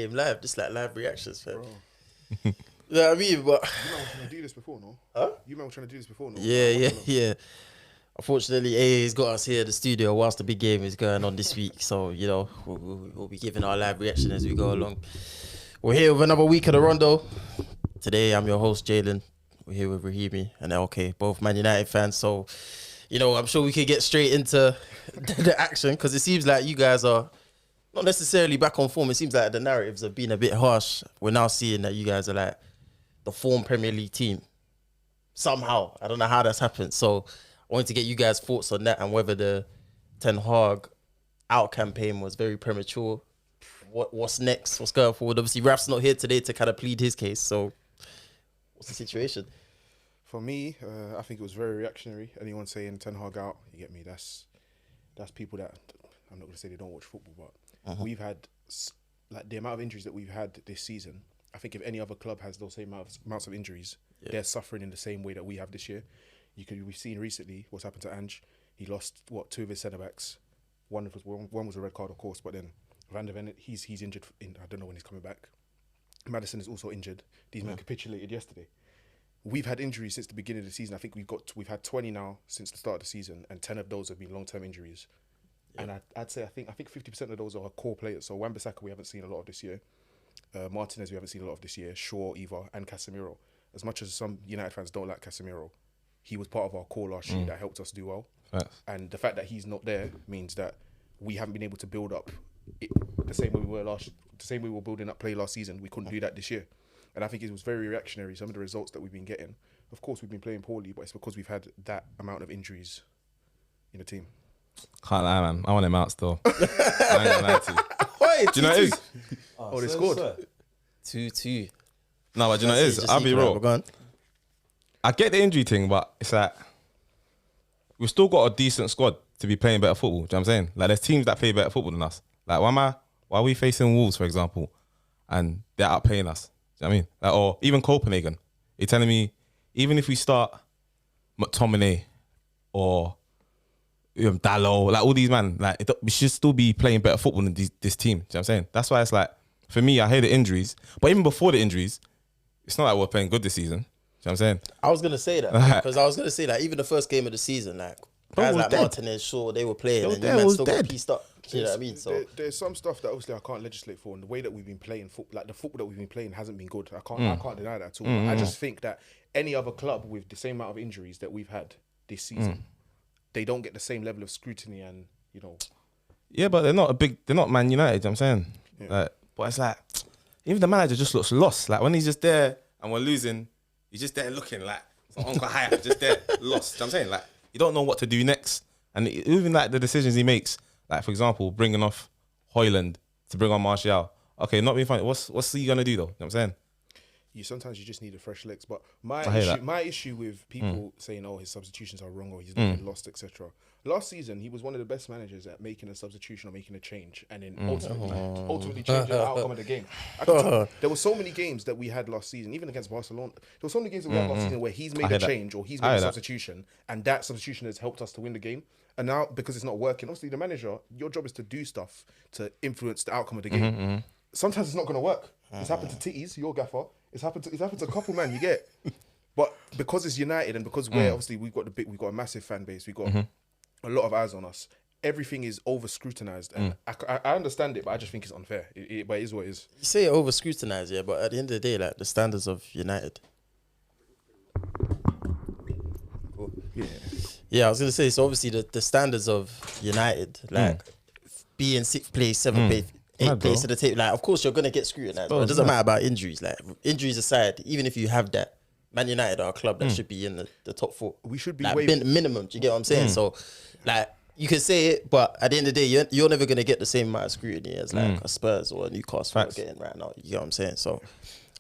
game live. Just like live reactions, fam. Bro. You know what I mean? But You man were trying to do this before, no? huh? You man were trying to do this before, no? Yeah. Unfortunately, AA's got us here at the studio whilst the big game is going on this week. So, you know, we'll be giving our live reaction as we go along. We're here with another week of the Rondo. Today, I'm your host, Jalen. We're here with Rahimi and LK, both Man United fans. So, you know, I'm sure we could get straight into the action because it seems like you guys are not necessarily back on form. It seems like the narratives have been a bit harsh. We're now seeing that you guys are like the form Premier League team. Somehow. I don't know how that's happened. So, I wanted to get you guys' thoughts on that and whether the Ten Hag out campaign was very premature. What's next? What's going forward? Obviously, Raf's not here today to kind of plead his case. So, what's the situation? For me, I think it was very reactionary. Anyone saying Ten Hag out, you get me? That's people that, I'm not going to say they don't watch football, but we've had, like the amount of injuries that we've had this season, I think if any other club has those same amounts of injuries, they're suffering in the same way that we have this year. We've seen recently what's happened to Ange. He lost two of his centre backs. One was a red card, of course, but then Van der Ven, he's injured. I don't know when he's coming back. Madison is also injured. These men capitulated yesterday. We've had injuries since the beginning of the season. I think we've had 20 now since the start of the season, and 10 of those have been long-term injuries. Yeah. And I'd say I think 50% of those are core players. So Wan-Bissaka we haven't seen a lot of this year. Martinez we haven't seen a lot of this year. Shaw, Eva, and Casemiro. As much as some United fans don't like Casemiro, he was part of our core last year that helped us do well. Facts. And the fact that he's not there means that we haven't been able to build up the same way we were building up play last season. We couldn't do that this year. And I think it was very reactionary, some of the results that we've been getting. Of course, we've been playing poorly, but it's because we've had that amount of injuries in the team. Can't lie, man. I want him out still. I ain't gonna lie to you. Wait, do you know what it is? Oh, they scored. 2-2. No, but do you know what it is? I'll be real. I get the injury thing, but it's like we've still got a decent squad to be playing better football. Do you know what I'm saying? Like there's teams that play better football than us. Like why are we facing Wolves, for example, and they're outplaying us? Do you know what I mean? Like, or even Copenhagen. You're telling me even if we start McTominay or Dalot, like all these man, like we should still be playing better football than this team. Do you know what I'm saying? That's why it's like for me, I hear the injuries, but even before the injuries, it's not like we're playing good this season. You know what I'm saying? I was going to say that because I was going to say that even the first game of the season, like guys like Martinez, Shaw, they were playing and you man still got pieced up. You know what I mean? So there's some stuff that obviously I can't legislate for, and the way that we've been playing football, like the football that we've been playing hasn't been good. I can't deny that at all. I just think that any other club with the same amount of injuries that we've had this season, they don't get the same level of scrutiny and, you know. Yeah, but they're not Man United, you know what I'm saying? Yeah. Like, but it's like, even the manager just looks lost. Like when he's just there and we're losing, he's just there looking like Uncle Hayat, just there, lost. You know what I'm saying? Like, you don't know what to do next. And even like the decisions he makes, like for example, bringing off Højlund to bring on Martial. Okay, not being funny. What's he gonna do though? You know what I'm saying? Sometimes you just need a fresh legs. But my issue with people saying, oh, his substitutions are wrong or he's not lost, etc. Last season, he was one of the best managers at making a substitution or making a change and then ultimately changing the outcome of the game. There were so many games that we had last season, even against Barcelona. There were so many games that we had last season where he's made a change or he's made a substitution and that substitution has helped us to win the game. And now, because it's not working, obviously the manager, your job is to do stuff to influence the outcome of the game. Sometimes it's not going to work. It's happened to Titties, your gaffer. It's happened to a couple, man. You get, but because it's United and because obviously we've got a massive fan base, we've got a lot of eyes on us. Everything is over scrutinized, and I understand it, but I just think it's unfair. But it is what it is. You say over scrutinized, yeah, but at the end of the day, like the standards of United. Cool. Yeah, I was gonna say, so obviously the standards of United, like being 6th place, 7th place. 8th place of the table. Like, of course, you're gonna get scrutinized. But it doesn't matter about injuries. Like, injuries aside, even if you have that, Man United are a club that should be in the top 4. We should be like, minimum. Do you get what I'm saying? So, like, you can say it, but at the end of the day, you're never gonna get the same amount of scrutiny as like a Spurs or a Newcastle are getting right now. You get what I'm saying? So,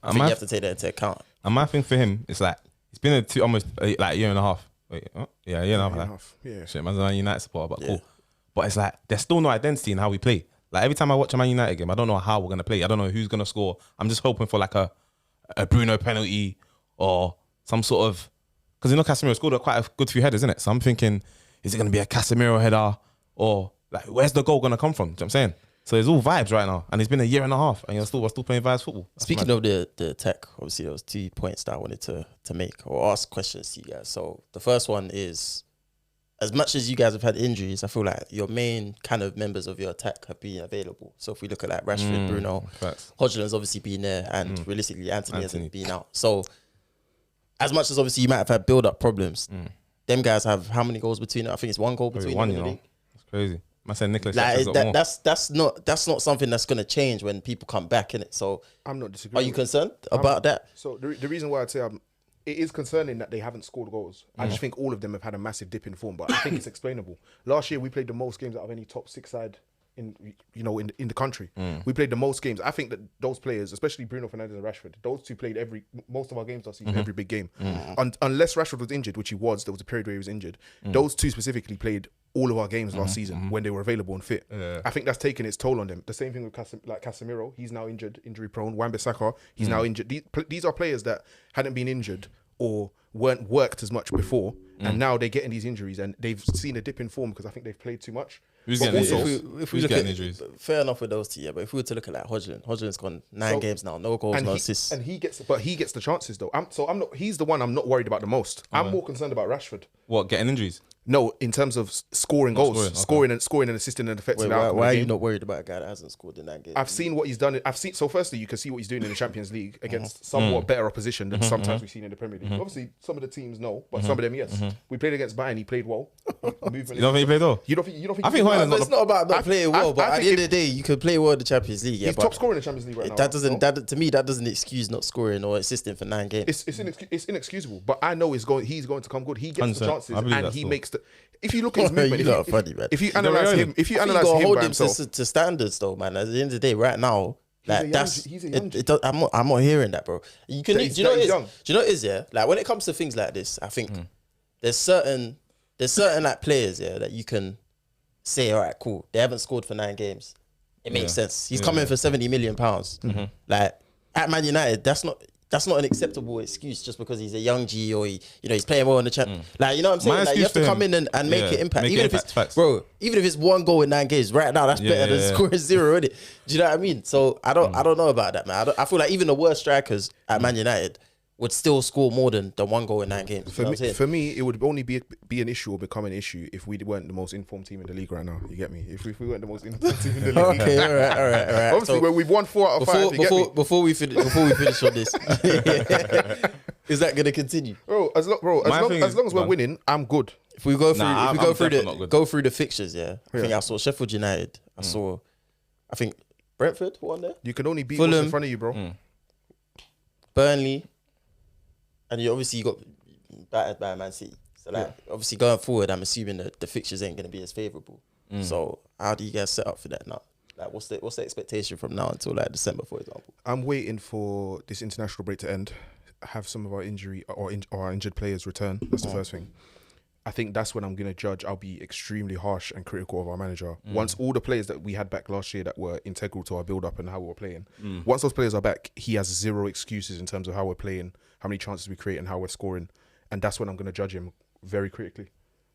I think you have to take that into account. And my thing for him is like it's been almost like a year and a half. Wait, yeah, a year and a half. Yeah, shit, man's a United supporter, but cool. But it's like there's still no identity in how we play. Like every time I watch a Man United game, I don't know how we're gonna play. I don't know who's gonna score. I'm just hoping for like a Bruno penalty or some sort of, because you know Casemiro scored quite a good few headers, isn't it? So I'm thinking, is it gonna be a Casemiro header or like where's the goal gonna come from? Do you know what I'm saying? So it's all vibes right now, and it's been a year and a half, and we're still playing vibes football. That's Speaking mad. of the attack, obviously there was 2 points that I wanted to make or ask questions to you guys. So the first one is, as much as you guys have had injuries, I feel like your main kind of members of your attack have been available. So if we look at like Rashford, Bruno, Hodgland's obviously been there, and realistically Anthony hasn't been out. So as much as obviously you might have had build-up problems, them guys have how many goals between them? I think it's 1 goal between them in the league. That's crazy. I said Nicholas. Like, that's not something that's gonna change when people come back, innit? So I'm not disagreeing. Are you concerned about that? So the reason why I'd say it is concerning that they haven't scored goals. I just think all of them have had a massive dip in form, but I think it's explainable. Last year we played the most games out of any top 6 side in the country. We played the most games. I think that those players, especially Bruno Fernandes and Rashford, those two played most of our games last season, every big game. Unless Rashford was injured, which he was, there was a period where he was injured. Those two specifically played all of our games last season when they were available and fit. I think that's taken its toll on them. The same thing with Casemiro. He's now injured, injury prone. Wan-Bissaka, he's now injured. These are players that hadn't been injured or weren't worked as much before, and now they're getting these injuries, and they've seen a dip in form because I think they've played too much. If we look at injuries, fair enough with those two, yeah. But if we were to look at like Hodgland's gone 9 games now, no goals, no assists, and he gets the chances though. I'm not. He's the one I'm not worried about the most. I'm more concerned about Rashford. What, getting injuries? No, in terms of scoring goals, scoring and assisting and affecting. Why are you not worried about a guy that hasn't scored in that game? I've seen what he's done. So firstly, you can see what he's doing in the Champions League against somewhat better opposition than sometimes we've seen in the Premier League. Obviously, some of the teams no, but some of them yes. We played against Bayern. He played well. You don't think he played well? You don't think? I think it's not about not playing well, but at the end of the day, you could play well in the Champions League. He's top scorer in the Champions League right now. To me, that doesn't excuse not scoring or assisting for 9 games. It's inexcusable. But I know he's going to come good. He gets the chances and he makes the. If you look at his movement, if you analyze him by himself, to standards though, man. At the end of the day, right now, like he's a young G. I'm not hearing that, bro. Do you know what it is? Yeah, like when it comes to things like this, I think there's certain like players, yeah, that you can say, all right, cool, they haven't scored for 9 games. It makes sense. He's coming for £70 million. Like at Man United, that's not an acceptable excuse just because he's a young G or he's playing well in the champ. Like, you know what I'm saying? Like, you have to come in and make an impact. Even if it's 1 goal in 9 games, right now that's better than scoring 0, isn't it? Do you know what I mean? So I don't know about that, man. I feel like even the worst strikers at Man United would still score more than 1 goal in 9 games. For me, it would only be an issue or become an issue if we weren't the most informed team in the league right now. You get me? If we weren't the most informed team in the league. Okay, all right. Obviously, when we've won 4 out of 5. Before we finish on this, is that going to continue? As long as we're winning, I'm good. If we go through the fixtures, yeah. I think I saw Sheffield United. I think Brentford won there. You can only beat what's in front of you, bro. Burnley. And you got battered by Man City. So obviously going forward, I'm assuming that the fixtures ain't going to be as favourable. So how do you guys set up for that now? Like what's the expectation from now until like December, for example? I'm waiting for this international break to end, have some of our injured players return. That's the first thing. I think that's when I'm going to judge. I'll be extremely harsh and critical of our manager. Once all the players that we had back last year that were integral to our build-up and how we were playing, once those players are back, he has 0 excuses in terms of how we're playing, how many chances we create and how we're scoring. And that's when I'm going to judge him very critically.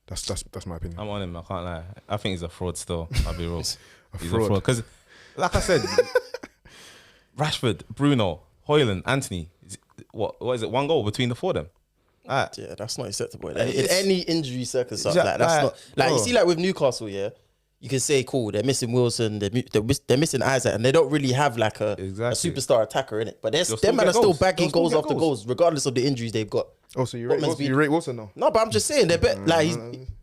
That's my opinion. I'm on him, I can't lie. I think he's a fraud still, I'll be real. He's a fraud. Because, like I said, Rashford, Bruno, Højlund, Anthony, what is it, 1 goal between the 4 of them? Yeah, that's not acceptable. In any injury circumstance, that's not. Like you see, like with Newcastle, yeah, you can say, cool, they're missing Wilson, they're missing Isaac, and they don't really have like a superstar attacker in it. But them man are still bagging goals after goals, regardless of the injuries they've got. Oh, so you rate Wilson now? No, but I'm just saying they're better. Like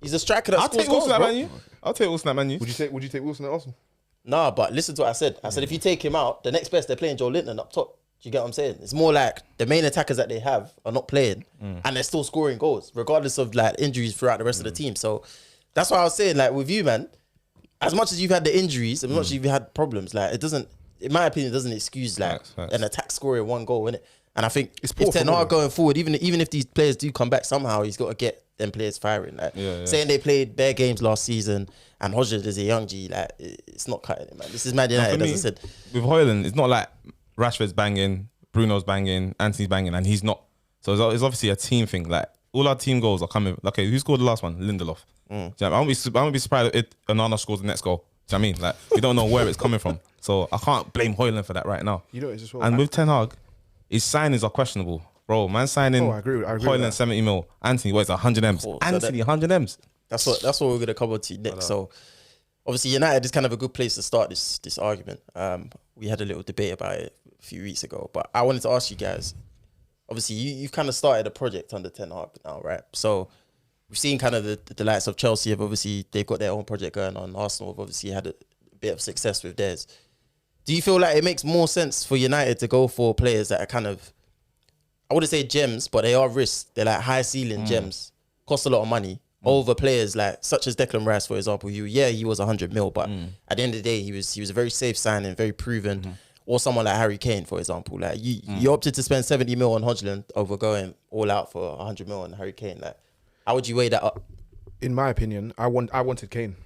he's a striker that scores goals, bro. I'll take Wilson at Man U. Would you take Wilson at Arsenal? Nah, but listen to what I said. I said if you take him out, the next best they're playing Joe Linton up top. Do you get what I'm saying? It's more like the main attackers that they have are not playing and they're still scoring goals, regardless of like injuries throughout the rest of the team. So that's why I was saying, like with you, man, as much as you've had the injuries, as much as you've had problems, like it doesn't, in my opinion, it doesn't excuse like an attack scoring 1 goal, innit? And I think if Ten Hag going forward, even if these players do come back somehow, he's got to get them players firing. Like saying they played bare games last season and Hodgson is a young G, like it's not cutting it, man. This is Man United, as I said. With Højlund, it's not like Rashford's banging, Bruno's banging, Anthony's banging, and he's not. So it's obviously a team thing. Like all our team goals are coming. Okay, who scored the last one? Lindelof. I won't be surprised if Onana scores the next goal Do you know what I mean? Like, we don't know where it's coming from. So I can't blame Højlund for that right now. You know, it's just well. And with Ten Hag, his signings are questionable. Bro, man signing I agree with Højlund that. 70 mil. Anthony, what is it, 100 M's? Cool. Anthony, 100 M's. That's what we're gonna cover to next. So obviously United is kind of a good place to start this argument. We had a little debate about it a few weeks ago, but I wanted to ask you guys. Obviously, you've kind of started a project under Ten Hag now, right? So we've seen kind of the likes of Chelsea have obviously they've got their own project going on. Arsenal have obviously had a bit of success with theirs. Do you feel like it makes more sense for United to go for players that are kind of, I wouldn't say gems, but they are risks. They're like high ceiling gems, cost a lot of money, over players like such as Declan Rice, for example. He was 100 mil, but at the end of the day, he was a very safe signing, very proven. Or someone like Harry Kane, for example. Like you opted to spend 70 mil on Højlund over going all out for 100 mil on Harry Kane. Like, how would you weigh that up? In my opinion, I wanted Kane.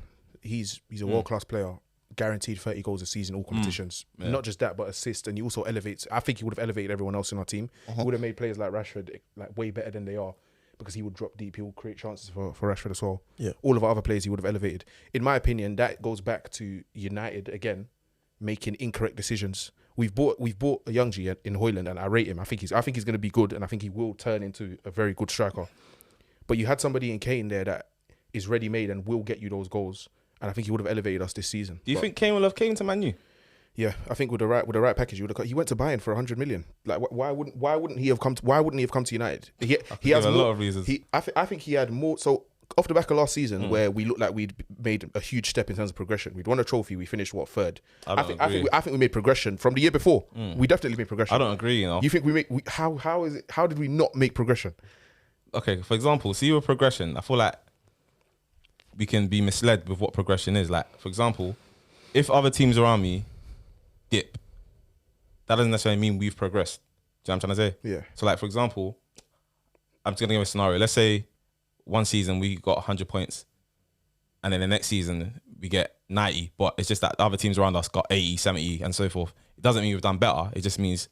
He's a world-class player, guaranteed 30 goals a season, all competitions. Not just that, but assists, and he also elevates. I think he would have elevated everyone else in our team. He would have made players like Rashford like way better than they are, because he would drop deep. He will create chances for Rashford as well. Yeah. All of our other players he would have elevated. In my opinion, that goes back to United again, making incorrect decisions. We've bought a young G in Højlund, and I rate him. I think he's going to be good, and I think he will turn into a very good striker. But you had somebody in Kane there that is ready-made and will get you those goals, and I think he would have elevated us this season. Do you think Kane will have came to Man U? Yeah, I think with the right package, he went to Bayern for 100 million. Like, why wouldn't he have come to United? He has a lot of reasons. I think he had more. So off the back of last season, where we looked like we'd made a huge step in terms of progression, we'd won a trophy. We finished third. I think we made progression from the year before. We definitely made progression. I don't agree. You know, you think how is it? How did we not make progression? Okay, for example, see with progression, I feel like we can be misled with what progression is. Like, for example, if other teams around me dip, that doesn't necessarily mean we've progressed. Do you know what I'm trying to say? Yeah. So, like, for example, I'm just going to give a scenario. Let's say one season we got 100 points, and then the next season we get 90, but it's just that the other teams around us got 80, 70, and so forth. It doesn't mean we've done better. It just means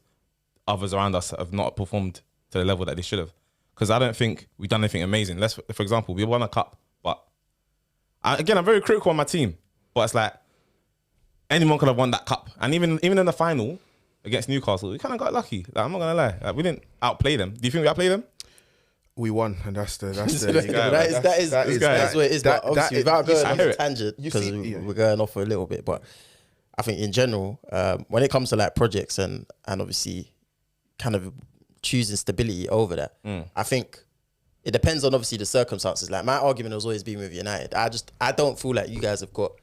others around us have not performed to the level that they should have. Because I don't think we've done anything amazing. For example, we won a cup, but I'm very critical on my team, but it's like anyone could have won that cup. And even in the final against Newcastle, we kind of got lucky. Like, I'm not going to lie. Like, we didn't outplay them. Do you think we outplayed them? We won, and that's the that is what it is. But obviously, without going on a tangent, because we're going off for a little bit, but I think in general, when it comes to like projects and obviously kind of choosing stability over that, I think it depends on obviously the circumstances. Like, my argument has always been with United. I don't feel like you guys have got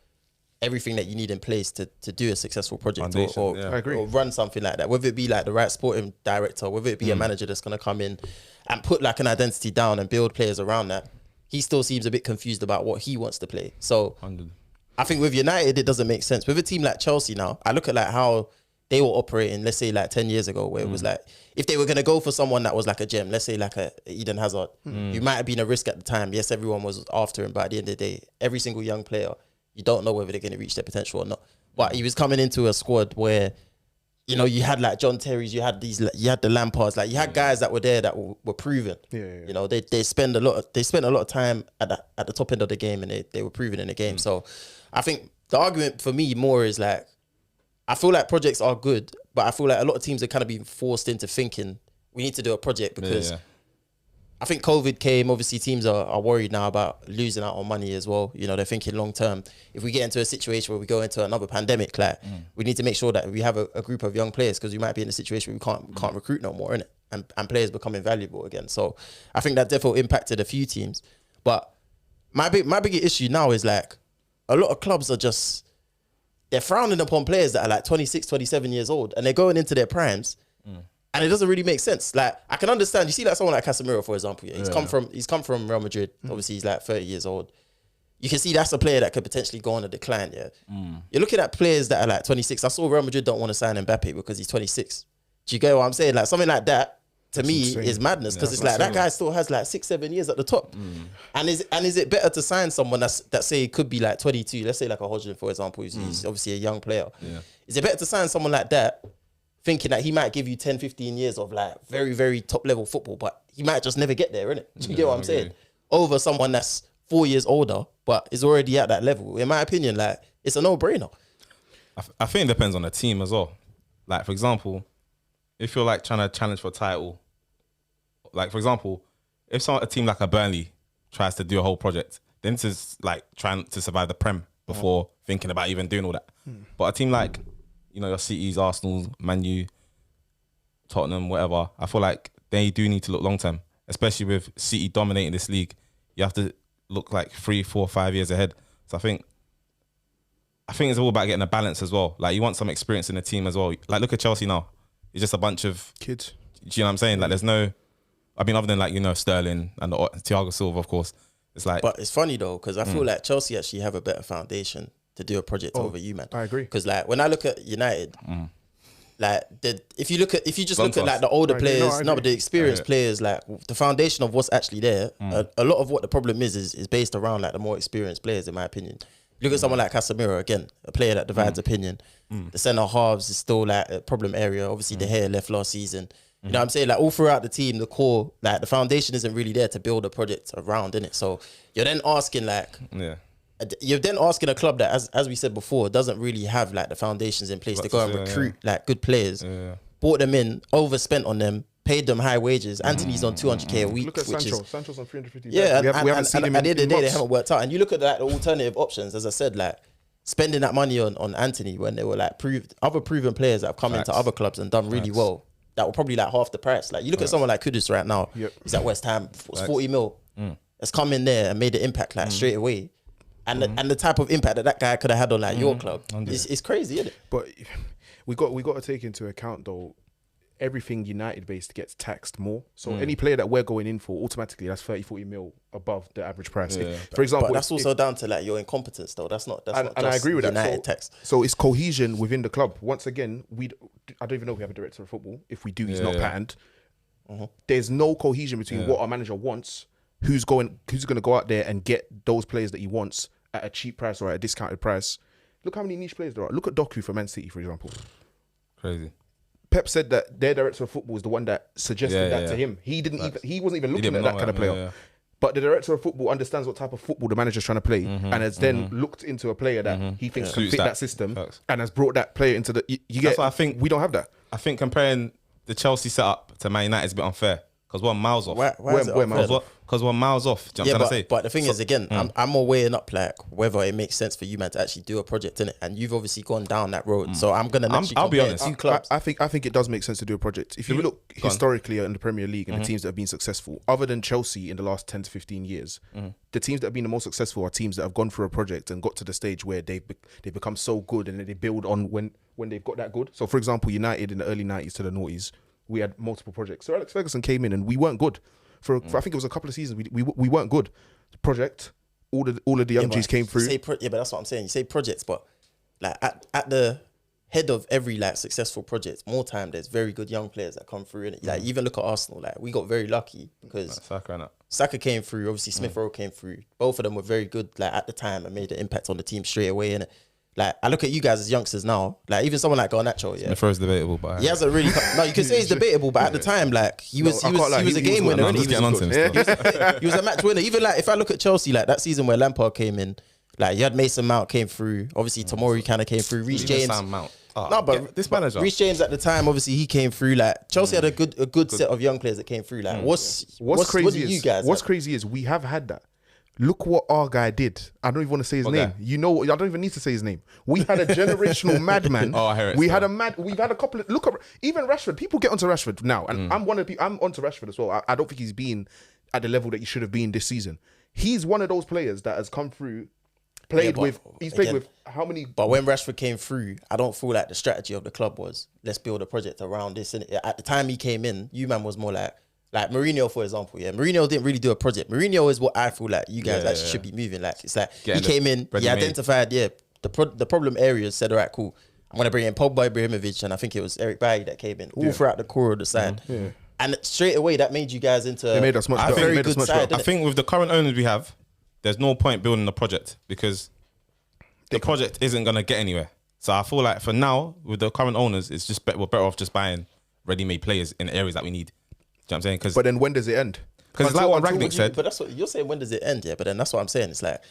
everything that you need in place to do a successful project or run something like that. Whether it be like the right sporting director, whether it be a manager that's going to come in and put like an identity down and build players around that, he still seems a bit confused about what he wants to play. So 100. I think with United, it doesn't make sense. With a team like Chelsea now, I look at like how they were operating, let's say like 10 years ago, where it was like, if they were going to go for someone that was like a gem, let's say like a Eden Hazard, you might have been a risk at the time. Yes, everyone was after him, but at the end of the day, every single young player, you don't know whether they're going to reach their potential or not. But he was coming into a squad where, you know, you had like John Terry's, you had the Lampards, like you had guys that were there that were proven. You know, they spent a lot of time at the top end of the game, and they were proven in the game. So I think the argument for me more is like, I feel like projects are good, but I feel like a lot of teams are kind of being forced into thinking we need to do a project because I think COVID came. Obviously, teams are worried now about losing out on money as well. You know, they're thinking long term. If we get into a situation where we go into another pandemic, like we need to make sure that we have a group of young players, because we might be in a situation where we can't recruit no more, innit? And players becoming valuable again. So I think that definitely impacted a few teams. But my bigger issue now is like a lot of clubs are just, they're frowning upon players that are like 26, 27 years old, and they're going into their primes. And it doesn't really make sense. Like, I can understand. You see, like someone like Casemiro, for example. Yeah, he's come from Real Madrid. Obviously, he's like 30 years old. You can see that's a player that could potentially go on a decline. Yeah, you're looking at players that are like 26. I saw Real Madrid don't want to sign Mbappe because he's 26. Do you get what I'm saying? Like, something like that to me is madness, because it's like that guy still has like 6-7 years at the top. And is it better to sign someone that say could be like 22? Let's say like a Højlund, for example. He's obviously a young player. Is it better to sign someone like that, thinking that he might give you 10, 15 years of like very, very top level football, but he might just never get there, innit? Do you get what I'm saying? Over someone that's 4 years older, but is already at that level. In my opinion, like, it's a no-brainer. I think it depends on the team as well. Like, for example, if you're like trying to challenge for a title, like, for example, if a team like a Burnley tries to do a whole project, then this is like trying to survive the Prem before thinking about even doing all that. But a team like, you know, your Cities, Arsenal, Man U, Tottenham, whatever, I feel like they do need to look long term, especially with City dominating this league. You have to look like 3, 4, 5 years ahead. So I think it's all about getting a balance as well. Like, you want some experience in the team as well. Like, look at Chelsea now. It's just a bunch of kids. Do you know what I'm saying? Like, there's no, I mean, other than like, you know, Sterling and Thiago Silva, of course. It's like, but it's funny though, because I feel like Chelsea actually have a better foundation to do a project over you, man. I agree. Because like when I look at United, like if you just look at like the older players, but the experienced players, like the foundation of what's actually there, a lot of what the problem is based around like the more experienced players, in my opinion. Look at someone like Casemiro, again, a player that divides opinion. The centre halves is still like a problem area. Obviously, De Gea left last season. You know what I'm saying? Like all throughout the team, the core, like the foundation isn't really there to build a project around, innit? So you're then asking you're then asking a club that, as we said before, doesn't really have like the foundations in place to go and recruit like good players. Bought them in, overspent on them, paid them high wages. Anthony's on 200k a week. Look at which Sancho. is, Sancho's on 350. Yeah, we haven't seen him at the end of the day, they months. haven't worked out. And you look at like the alternative options, as I said, like spending that money on Anthony when they were like other proven players that have come into other clubs and done really well. That were probably like half the price. Like you look at someone like Kudus right now. He's at West Ham. It's 40 mil. Has come in there and made the impact like straight away. And the type of impact that guy could have had on like your club, it's crazy, isn't it? But we got to take into account though, everything United based gets taxed more. So any player that we're going in for, automatically that's 30-40 mil above the average price. For example, but that's also down to like your incompetence though. That's not just I agree with United that. tax. So it's cohesion within the club. Once again, I don't even know if we have a director of football. If we do, he's not patterned. There's no cohesion between what our manager wants, who's going to go out there and get those players that he wants at a cheap price or at a discounted price. Look how many niche players there are. Look at Doku for Man City, for example. crazy. Pep said that their director of football is the one that suggested that to him. He wasn't even looking at that kind of player. But the director of football understands what type of football the manager's trying to play and has then looked into a player that he thinks can fit that system and has brought that player into the... That's what I think. We don't have that. I think comparing the Chelsea setup to Man United is a bit unfair because we're miles off. Because we're miles off. Do you know what I'm trying to say? But the thing is, again, I'm more weighing up like whether it makes sense for you, man, to actually do a project in it. And you've obviously gone down that road. So I'm gonna I'll be honest. Two clubs. I think it does make sense to do a project. If you look historically in the Premier League and the teams that have been successful, other than Chelsea in the last 10 to 15 years, the teams that have been the most successful are teams that have gone through a project and got to the stage where they become so good and then they build on when they've got that good. So for example, United in the early 90s to the noughties, we had multiple projects. So Alex Ferguson came in and we weren't good. For I think it was a couple of seasons, we weren't good. The project, all of the young G's came through. But that's what I'm saying. You say projects, but like at the head of every like successful project, more time there's very good young players that come through. And like even look at Arsenal, like we got very lucky because Saka came through. Obviously Smith Rowe came through. Both of them were very good like at the time and made an impact on the team straight away. And like I look at you guys as youngsters now, like even someone like Garnacho, Smith Rowe's debatable, but he hasn't really. No, you can say he's debatable, but at the time, like he was a game winner. He was a match winner. Even like if I look at Chelsea, like that season where Lampard came in, like you had Mason Mount came through. Obviously Tomori kind of came through. Reece James. But this manager, Reece James at the time, obviously he came through. Like Chelsea had a good set of young players that came through. Like what's crazy is we have had that. Look what our guy did. I don't even want to say his name. Guy? You know, I don't even need to say his name. We had a generational madman. I hear it. We've had a couple of even Rashford. People get onto Rashford now, and I'm one of the people. I'm onto Rashford as well. I don't think he's been at the level that he should have been this season. He's one of those players that has come through. Played with how many? But when Rashford came through, I don't feel like the strategy of the club was let's build a project around this. And at the time he came in, man was more like Mourinho, for example. Yeah, Mourinho didn't really do a project. Mourinho is what I feel like you guys actually should be moving. Like it's like he came in, he identified the problem areas. Said, all right, cool. I'm gonna bring in Pogba, Ibrahimovic, and I think it was Eric Bailly that came in all throughout the core of the side. And straight away that made you guys into a very good side. I think with the current owners we have, there's no point building a project because the project isn't going to get anywhere. So I feel like for now, with the current owners, it's just we're better off just buying ready-made players in areas that we need. Do you know what I'm saying? But then when does it end? Because it's like what Ragnick said. But that's what you're saying, when does it end? Yeah, but then that's what I'm saying. It's like,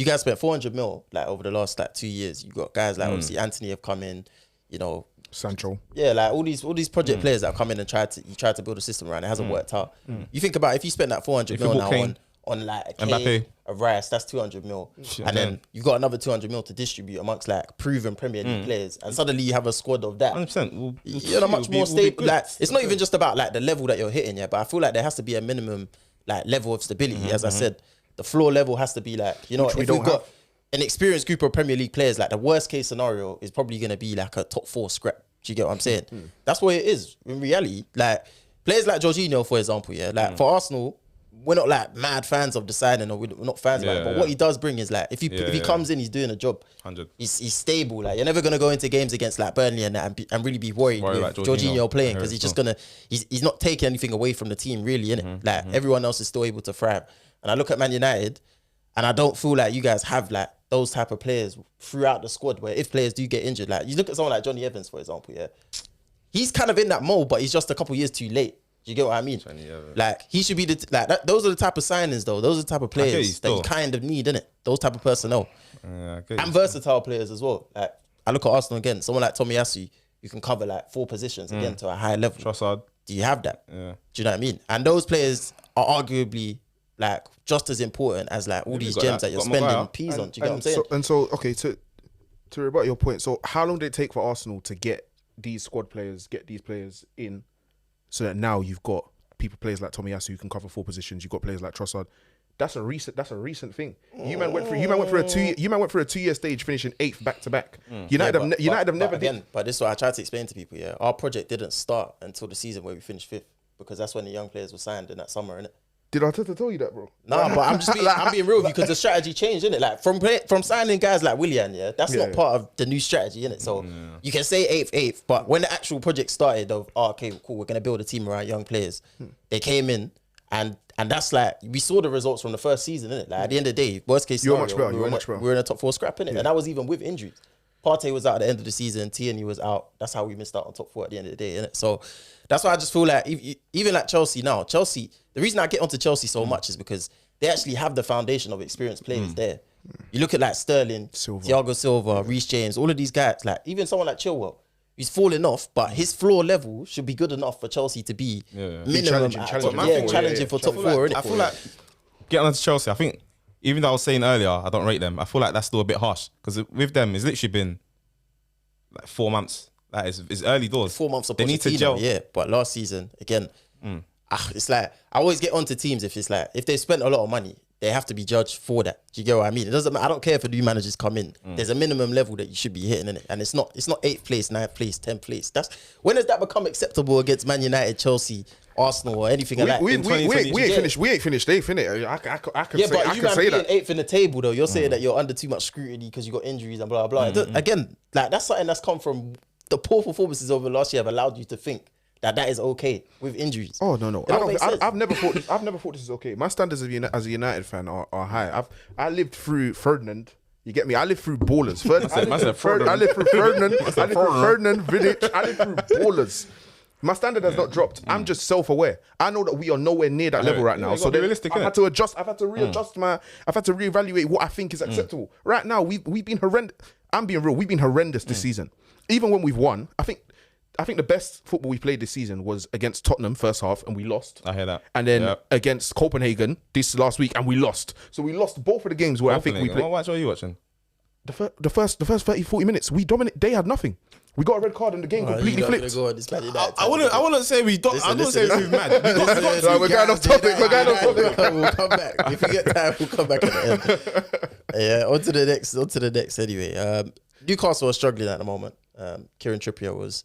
you guys spent 400 mil like over the last like 2 years. You got guys like obviously Anthony have come in, you know, Sancho. Yeah, like all these project players that have come in and tried to build a system around. It hasn't worked out. You think about if you spend that 400 mil now on like a Kane, a Rice, that's 200 mil, and then you've got another 200 mil to distribute amongst like proven Premier League players, and suddenly you have a squad of that. 100%. You're much more stable. Like it's not even just about like the level that you're hitting, yeah. But I feel like there has to be a minimum like level of stability. As I said, the floor level has to be like, you know, if we've got an experienced group of Premier League players, like the worst case scenario is probably going to be like a top 4 scrap. Do you get what I'm saying? That's what it is in reality. Like players like Jorginho, for example, yeah. Like for Arsenal, we're not like mad fans of the signing, or we're not fans of it. But what he does bring is like if he comes in, he's doing a job. 100. He's stable. Like you're never gonna go into games against like Burnley and that and really be worried with like Jorginho playing, because he's just gonna he's not taking anything away from the team really, innit? Like everyone else is still able to thrive. And I look at Man United, and I don't feel like you guys have like those type of players throughout the squad, where if players do get injured, like you look at someone like Johnny Evans, for example, yeah, he's kind of in that mold, but he's just a couple years too late. Do you get what I mean? Like he should be those are the type of signings though. Those are the type of players that you kind of need, innit? Those type of personnel. And versatile players as well. Like I look at Arsenal again, someone like Tomiyasu, you can cover like 4 positions again to a high level. Trossard. Do you have that? Yeah. Do you know what I mean? And those players are arguably like just as important as like all these gems that you're spending peas on. Do you get what I'm saying? Okay, to rebut your point, so how long did it take for Arsenal to get these squad players, get these players in, so that now you've got players like Tomiyasu who can cover 4 positions, you've got players like Trossard. That's a recent thing. You man went through a 2-year stage, finishing 8th back to back. United have never did. But this is what I tried to explain to people. Yeah, our project didn't start until the season where we finished 5th, because that's when the young players were signed in that summer, innit? Did Arteta tell you that, bro? Nah, but I'm being real with you, because the strategy changed, innit? Like from signing guys like Willian, yeah, that's not part of the new strategy, innit? So you can say 8th, but when the actual project started of, okay, cool, we're gonna build a team around young players, they came in and that's like, we saw the results from the first season, innit? Like at the end of the day, worst case scenario, we're in a top 4 scrap, innit? And that was even with injuries. Partey was out at the end of the season, Tierney was out. That's how we missed out on top 4 at the end of the day, innit? So that's why I just feel like even like Chelsea now, the reason I get onto Chelsea so much is because they actually have the foundation of experienced players there. You look at like Sterling, Thiago Silva, Reece James, all of these guys, like even someone like Chilwell, he's falling off, but his floor level should be good enough for Chelsea to be minimum challenging for top 4. I feel like getting onto Chelsea, I think even though I was saying earlier I don't rate them, I feel like that's still a bit harsh, because with them it's literally been like 4 months. Like it's early doors. 4 months of they need to gel. Yeah, but last season again, it's like I always get onto teams if it's like if they spent a lot of money, they have to be judged for that. Do you get what I mean? It doesn't. I don't care if a new managers come in. There's a minimum level that you should be hitting in it, and it's not 8th place, 9th place, 10th place. That's when does that become acceptable against Man United, Chelsea, Arsenal, or anything like that? We ain't finished. We ain't finished 8th, innit? I can say that. Yeah, but you being 8th in the table though, you're saying that you're under too much scrutiny because you got injuries and blah blah. Again, like that's something that's come from the poor performances over the last year have allowed you to think that is okay with injuries. Oh no! I've never thought this is okay. My standards as a United fan are high. I lived through Ferdinand. You get me? I lived through ballers. I lived through Ferdinand. I lived through Ferdinand, Vidic. I lived through ballers. My standard has not dropped. I'm just self-aware. I know that we are nowhere near that level right now. So realistic, I've had to adjust. I've had to readjust I've had to reevaluate what I think is acceptable. Right now, we've been horrendous. I'm being real. We've been horrendous this season. Even when we've won, I think the best football we played this season was against Tottenham first half, and we lost. I hear that. And then against Copenhagen this last week, and we lost. So we lost both of the games where I think we played. What match are you watching? The first 30, 40 minutes, we dominate. They had nothing. We got a red card and the game completely flipped. I wouldn't say we don't. I wouldn't say we're mad. We're going off topic. We'll come back. If we get time, we'll come back at the end. Yeah, on to the next anyway. Newcastle are struggling at the moment. Kieran Trippier was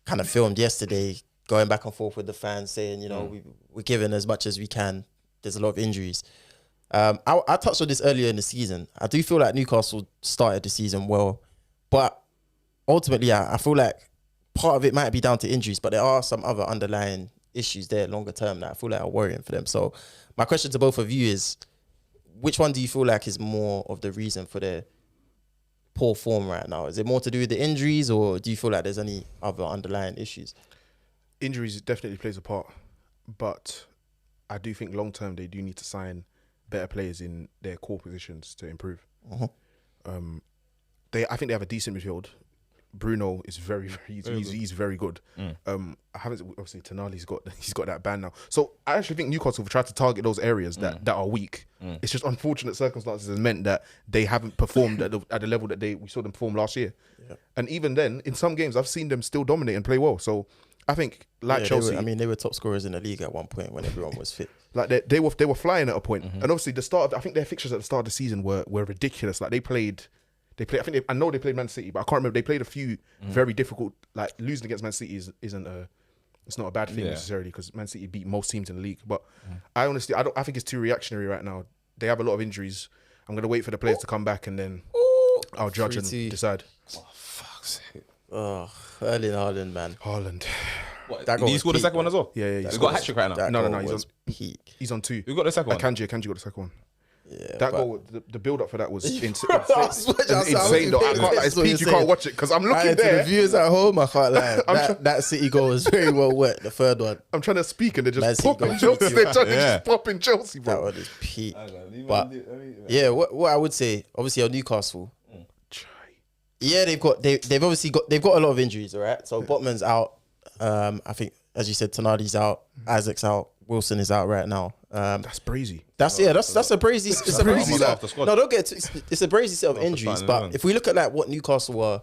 kind of filmed yesterday, going back and forth with the fans, saying, we're giving as much as we can. There's a lot of injuries. I touched on this earlier in the season. I do feel like Newcastle started the season well, but ultimately, I feel like part of it might be down to injuries, but there are some other underlying issues there longer term that I feel like are worrying for them. So my question to both of you is, which one do you feel like is more of the reason for their poor form right now? Is it more to do with the injuries, or do you feel like there's any other underlying issues? Injuries definitely plays a part, but I do think long term they do need to sign better players in their core positions to improve. Mm-hmm. I think they have a decent midfield. Bruno is very he's very good. I haven't obviously Tonali's got that ban now. So I actually think Newcastle have tried to target those areas that are weak. It's just unfortunate circumstances has meant that they haven't performed at the level that we saw them perform last year. Yeah. And even then, in some games, I've seen them still dominate and play well. So I think Chelsea, they were top scorers in the league at one point when everyone was fit. Like they were flying at a point. And obviously I think their fixtures at the start of the season were ridiculous. Like they played. I know they played Man City, but I can't remember. They played a few very difficult. Like losing against Man City it's not a bad thing necessarily because Man City beat most teams in the league. But I think it's too reactionary right now. They have a lot of injuries. I'm gonna wait for the players to come back and then I'll judge and decide. Oh fuck's sake! Oh, Erling Haaland, man. Haaland. What, did he score the second one as well? Yeah. He's got a hat trick right now. No. He's on peak. He's on 2. Who got the second one? Kanji got the second one. Yeah, that goal, the build up for that was insane. Insane though. I can't lie. It's peak. You can't watch it because I'm looking there. To the viewers at home, I can't lie. That City goal was very well wet. The third one. I'm trying to speak and they're just popping Chelsea. They're just popping Chelsea, bro. That one is peak. But yeah, what I would say, obviously, on Newcastle. Yeah, they've obviously got a lot of injuries. All right, so Botman's out. I think, as you said, Tonali's out. Isaac's out. Wilson is out right now. That's brazy. That's a brazy. It's a brazy. No, don't get it. It's a brazy set of injuries. But if we look at like what Newcastle were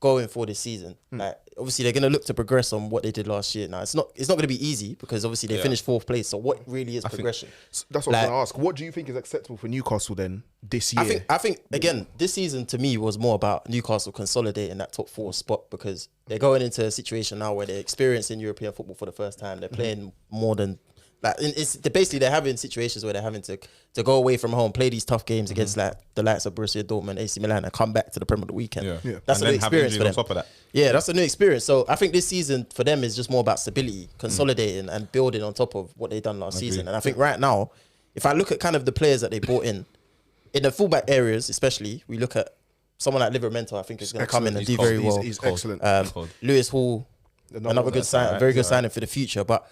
going for this season, like obviously they're going to look to progress on what they did last year. Now it's not going to be easy because obviously they finished 4th place. So what really is progression? That's what I was going to ask. What do you think is acceptable for Newcastle then this year? I think again this season to me was more about Newcastle consolidating that top 4 spot because they're going into a situation now where they're experiencing European football for the first time. They're playing more than. Like they're having situations where they're having to go away from home, play these tough games against like the likes of Borussia Dortmund, AC Milan, and come back to the Premier League weekend. Yeah. That's a new experience for them. On top of that. Yeah, that's a new experience. So I think this season for them is just more about stability, consolidating and building on top of what they done last season. And I think right now, if I look at kind of the players that they brought in the fullback areas, especially, we look at someone like Livramento. I think is going to come in and do very well. He's excellent. Lewis Hall, another good sign, very good signing for the future, but.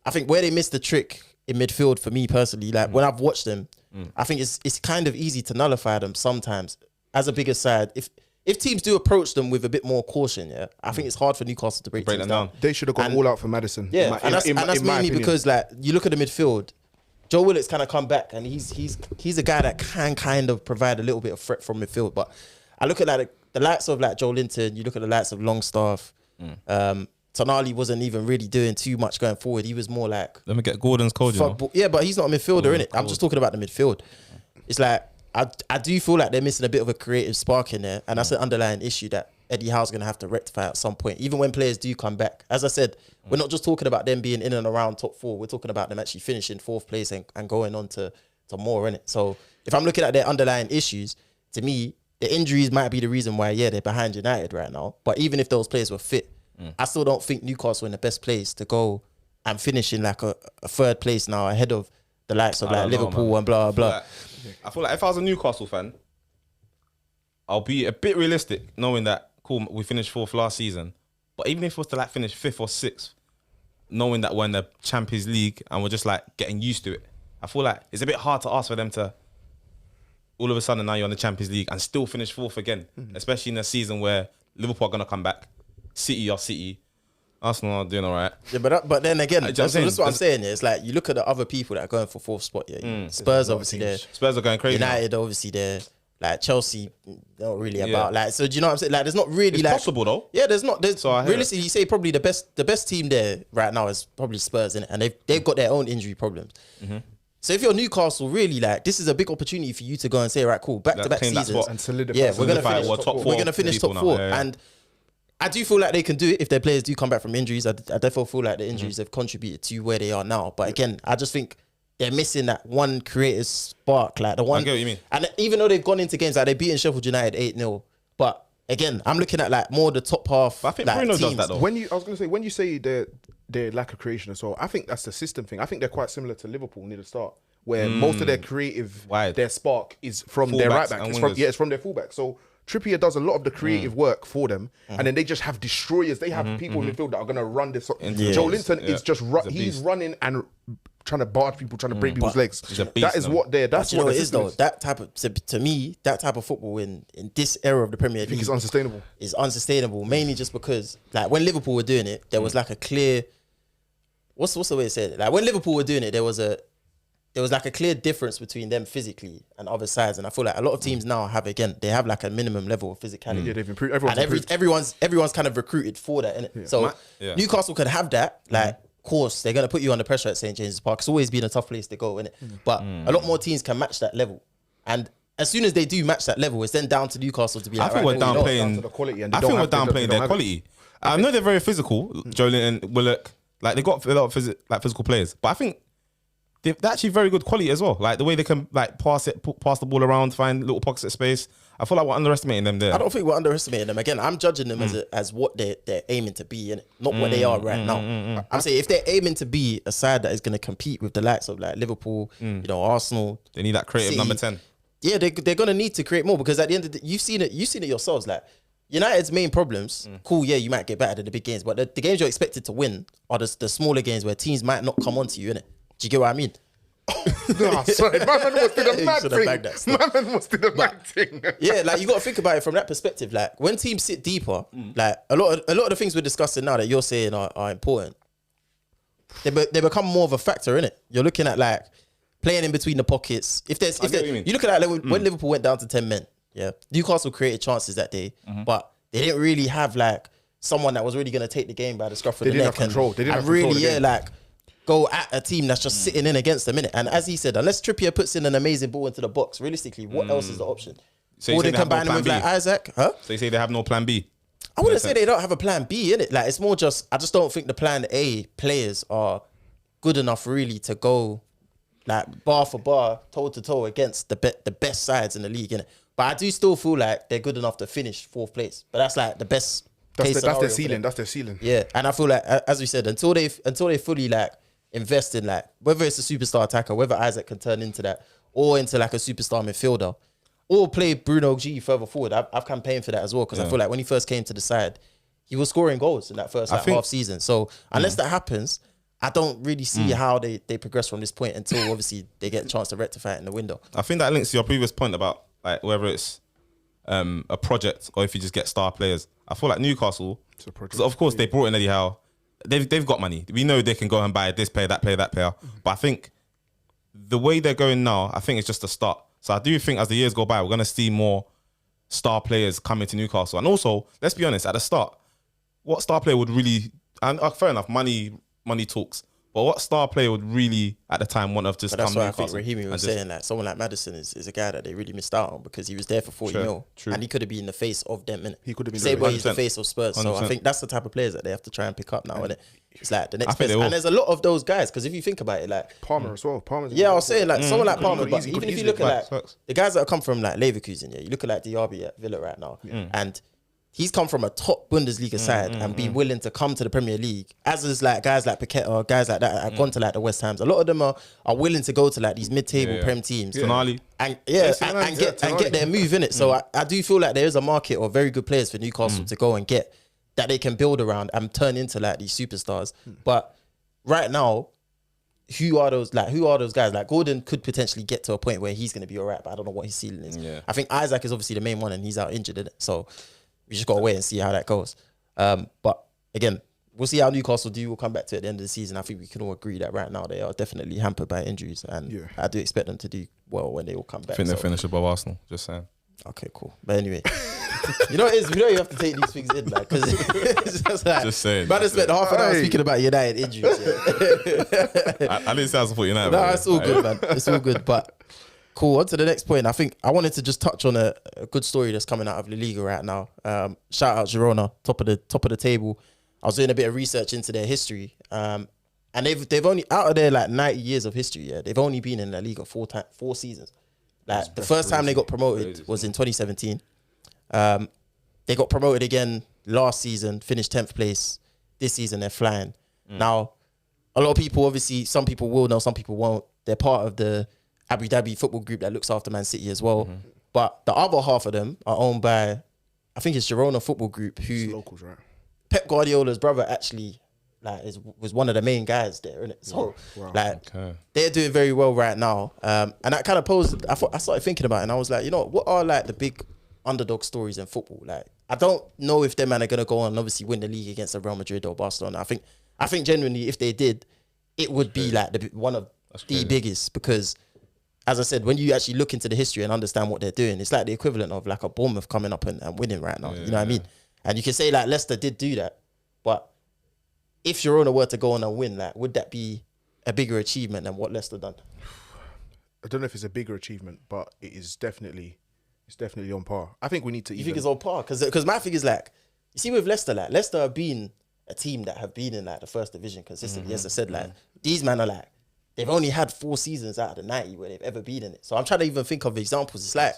I think where they missed the trick in midfield for me personally, like when I've watched them, I think it's kind of easy to nullify them sometimes as a bigger side. If teams do approach them with a bit more caution, I think it's hard for Newcastle to break them down. They should have gone all out for Madison. Yeah, and that's mainly because like you look at the midfield, Joe Willock's kind of come back and he's a guy that can kind of provide a little bit of threat from midfield. But I look at like the likes of like Joe Linton, you look at the likes of Longstaff, Tonali wasn't even really doing too much going forward. He was more like... Let me get Gordon's code, Yeah, but he's not a midfielder, innit? I'm just talking about the midfield. It's like, I do feel like they're missing a bit of a creative spark in there. And that's an underlying issue that Eddie Howe's going to have to rectify at some point. Even when players do come back. As I said, we're not just talking about them being in and around top 4. We're talking about them actually finishing 4th place and going on to more, innit? So if I'm looking at their underlying issues, to me, the injuries might be the reason why, they're behind United right now. But even if those players were fit, I still don't think Newcastle are in the best place to go and finish in like a 3rd place now ahead of the likes of like Liverpool and blah, blah. I feel like if I was a Newcastle fan, I'll be a bit realistic knowing that, cool, we finished 4th last season. But even if it was to like finish 5th or 6th, knowing that we're in the Champions League and we're just like getting used to it, I feel like it's a bit hard to ask for them to all of a sudden now you're in the Champions League and still finish 4th again, especially in a season where Liverpool are going to come back. City are City. Arsenal are doing all right. Yeah, but then again, that's what I'm saying. It's like you look at the other people that are going for 4th spot. Yeah, Spurs obviously there. Spurs are going crazy. United obviously there. Like Chelsea, not really about like. So do you know what I'm saying? Like, there's not really like possible though. Yeah, there's not. There's realistically, you say probably the best team there right now is probably Spurs, innit? And they've got their own injury problems. So if you're Newcastle, really, like, this is a big opportunity for you to go and say, right, cool, back-to-back seasons. And solidify. Yeah, we're going to finish top 4. And I do feel like they can do it if their players do come back from injuries. I definitely feel like the injuries have contributed to where they are now. But again, I just think they're missing that one creative spark. Like the one, I get what you mean. And even though they've gone into games, like they're beating Sheffield United 8-0. But again, I'm looking at like more the top half. But I think like, Bruno teams. does that though. When you say their lack of creation as well, I think that's the system thing. I think they're quite similar to Liverpool near the start, where most of their creative, their spark is from their right back. It's from their fullback. So Trippier does a lot of the creative work for them, and then they just have destroyers. They have people in the field that are going to run this. Joe Linton is just he's running and trying to barge people, trying to break people's legs. That is what they're. That's what it is though. That type of to me, that type of football in this era of the Premier League, is unsustainable. Is unsustainable mainly just because like when Liverpool were doing it, there was like a clear. What's the way to say it? Like when Liverpool were doing it, there was like a clear difference between them physically and other sides, and I feel like a lot of teams now have like a minimum level of physicality. Yeah, they've improved. Everyone's kind of recruited for that, innit? Yeah. So Newcastle could have that. Like, of course, they're gonna put you under pressure at St James's Park. It's always been a tough place to go, innit? But a lot more teams can match that level, and as soon as they do match that level, it's then down to Newcastle to be like, I think we're downplaying their quality. I know they're very physical, Joelin and Willock. Like they got a lot of physical players, but I think they're actually very good quality as well. Like the way they can like pass the ball around, find little pockets of space. I feel like we're underestimating them there. I don't think we're underestimating them. Again, I'm judging them as what they're aiming to be, and not what they are right now. I'm saying if they're aiming to be a side that is going to compete with the likes of like Liverpool, Arsenal, they need that creative City. number 10. Yeah, they're going to need to create more because at the end of the day, you've seen it yourselves. Like United's main problems, cool, yeah, you might get better at the big games, but the games you're expected to win are the smaller games where teams might not come onto you, innit? Do you get what I mean? No, sorry, my man was did a mad thing. My man was did a mad thing. Yeah, like you got to think about it from that perspective. Like when teams sit deeper, like a lot of the things we're discussing now that you're saying are important. They become more of a factor, innit? You're looking at like playing in between the pockets. You look at that when Liverpool went down to 10 men. Yeah, Newcastle created chances that day, but they didn't really have like someone that was really going to take the game by the scruff of the neck and really like go at a team that's just sitting in against them, innit? And as he said, unless Trippier puts in an amazing ball into the box, realistically, what else is the option? So or they combine him with like Isaac, huh? So you say they have no plan B? I wouldn't say they don't have a plan B, innit? Like it's more just I just don't think the plan A players are good enough really to go like bar for bar, toe to toe against the best sides in the league, innit? But I do still feel like they're good enough to finish 4th place. But that's like the best. That's their ceiling. That's their ceiling. Yeah, and I feel like, as we said, until they fully like invest in like whether it's a superstar attacker, whether Isaac can turn into that, or into like a superstar midfielder, or play Bruno G further forward. I've campaigned for that as well because I feel like when he first came to the side, he was scoring goals in that first half season. So unless that happens, I don't really see how they progress from this point until obviously they get a chance to rectify it in the window. I think that links to your previous point about like whether it's a project or if you just get star players. I feel like Newcastle, because of course they brought in Eddie Howe. They've got money. We know they can go and buy this player, that player, that player. But I think the way they're going now, I think it's just a start. So I do think as the years go by, we're going to see more star players coming to Newcastle. And also, let's be honest, at the start, what star player would really, and fair enough, money talks. But what star player would really, at the time, want to just come to Newcastle? That's why I think Raheem was saying that someone like Maddison is a guy that they really missed out on because he was there for 40 mil. True. And he could have been the face of them, innit? He could have been Same way he's the face of Spurs. 100%. So I think that's the type of players that they have to try and pick up now, innit? It's like the next best. And there's a lot of those guys because if you think about it, like Palmer as well. Yeah, I was saying like someone like Palmer, but even if you look at like the guys that have come from like Leverkusen, yeah, you look at like Diaby at Villa right now, and he's come from a top Bundesliga side and be willing to come to the Premier League. As is like guys like Paqueta or guys like that have gone to like the West Hams. A lot of them are willing to go to like these mid-table Prem teams. Tonali. And get their move in it. So I do feel like there is a market of very good players for Newcastle to go and get that they can build around and turn into like these superstars. But right now, who are those guys? Like Gordon could potentially get to a point where he's going to be all right, but I don't know what his ceiling is. Yeah. I think Isaac is obviously the main one and he's out injured in it. So we just got to wait and see how that goes. But again, we'll see how Newcastle do. We'll come back to it at the end of the season. I think we can all agree that right now they are definitely hampered by injuries. And I do expect them to do well when they all come back. I think they'll finish above Arsenal, just saying. Okay, cool. But anyway, you know what it is? We know you have to take these things in, like, because it's just like, just saying. Man, I spent half an hour speaking about United injuries. Yeah. I didn't say I was supporting United. No, it's all good, man. It's all good. But cool. On to the next point. I think I wanted to just touch on a good story that's coming out of La Liga right now. Shout out Girona, top of the table. I was doing a bit of research into their history, and they've only out of their like 90 years of history. Yeah, they've only been in La Liga 4 seasons. Like the first time they got promoted was in 2017. They got promoted again last season, finished 10th place. This season they're flying. Now, a lot of people, obviously, some people will know, some people won't. They're part of the Abu Dhabi football group that looks after Man City as well. But the other half of them are owned by, I think it's Girona Football Group, who locals, right? Pep Guardiola's brother actually was one of the main guys there, innit? So they're doing very well right now. And that kind of posed. I started thinking about it, and I was like, you know, what are like the big underdog stories in football? Like, I don't know if them man are gonna go on and obviously win the league against Real Madrid or Barcelona. I think genuinely, if they did, it would be like one of the biggest, because, as I said, when you actually look into the history and understand what they're doing, it's like the equivalent of like a Bournemouth coming up and winning right now. You know what I mean? And you can say like Leicester did do that, but if Girona were to go on and win, like, would that be a bigger achievement than what Leicester done? I don't know if it's a bigger achievement, but it's definitely on par. I think we need to. You think it's on par? Because my thing is like, you see with Leicester, like Leicester have been a team that have been in like the first division consistently. As I said, like these men are like, they've only had 4 seasons out of the 90 where they've ever been in it. So I'm trying to even think of examples. It's like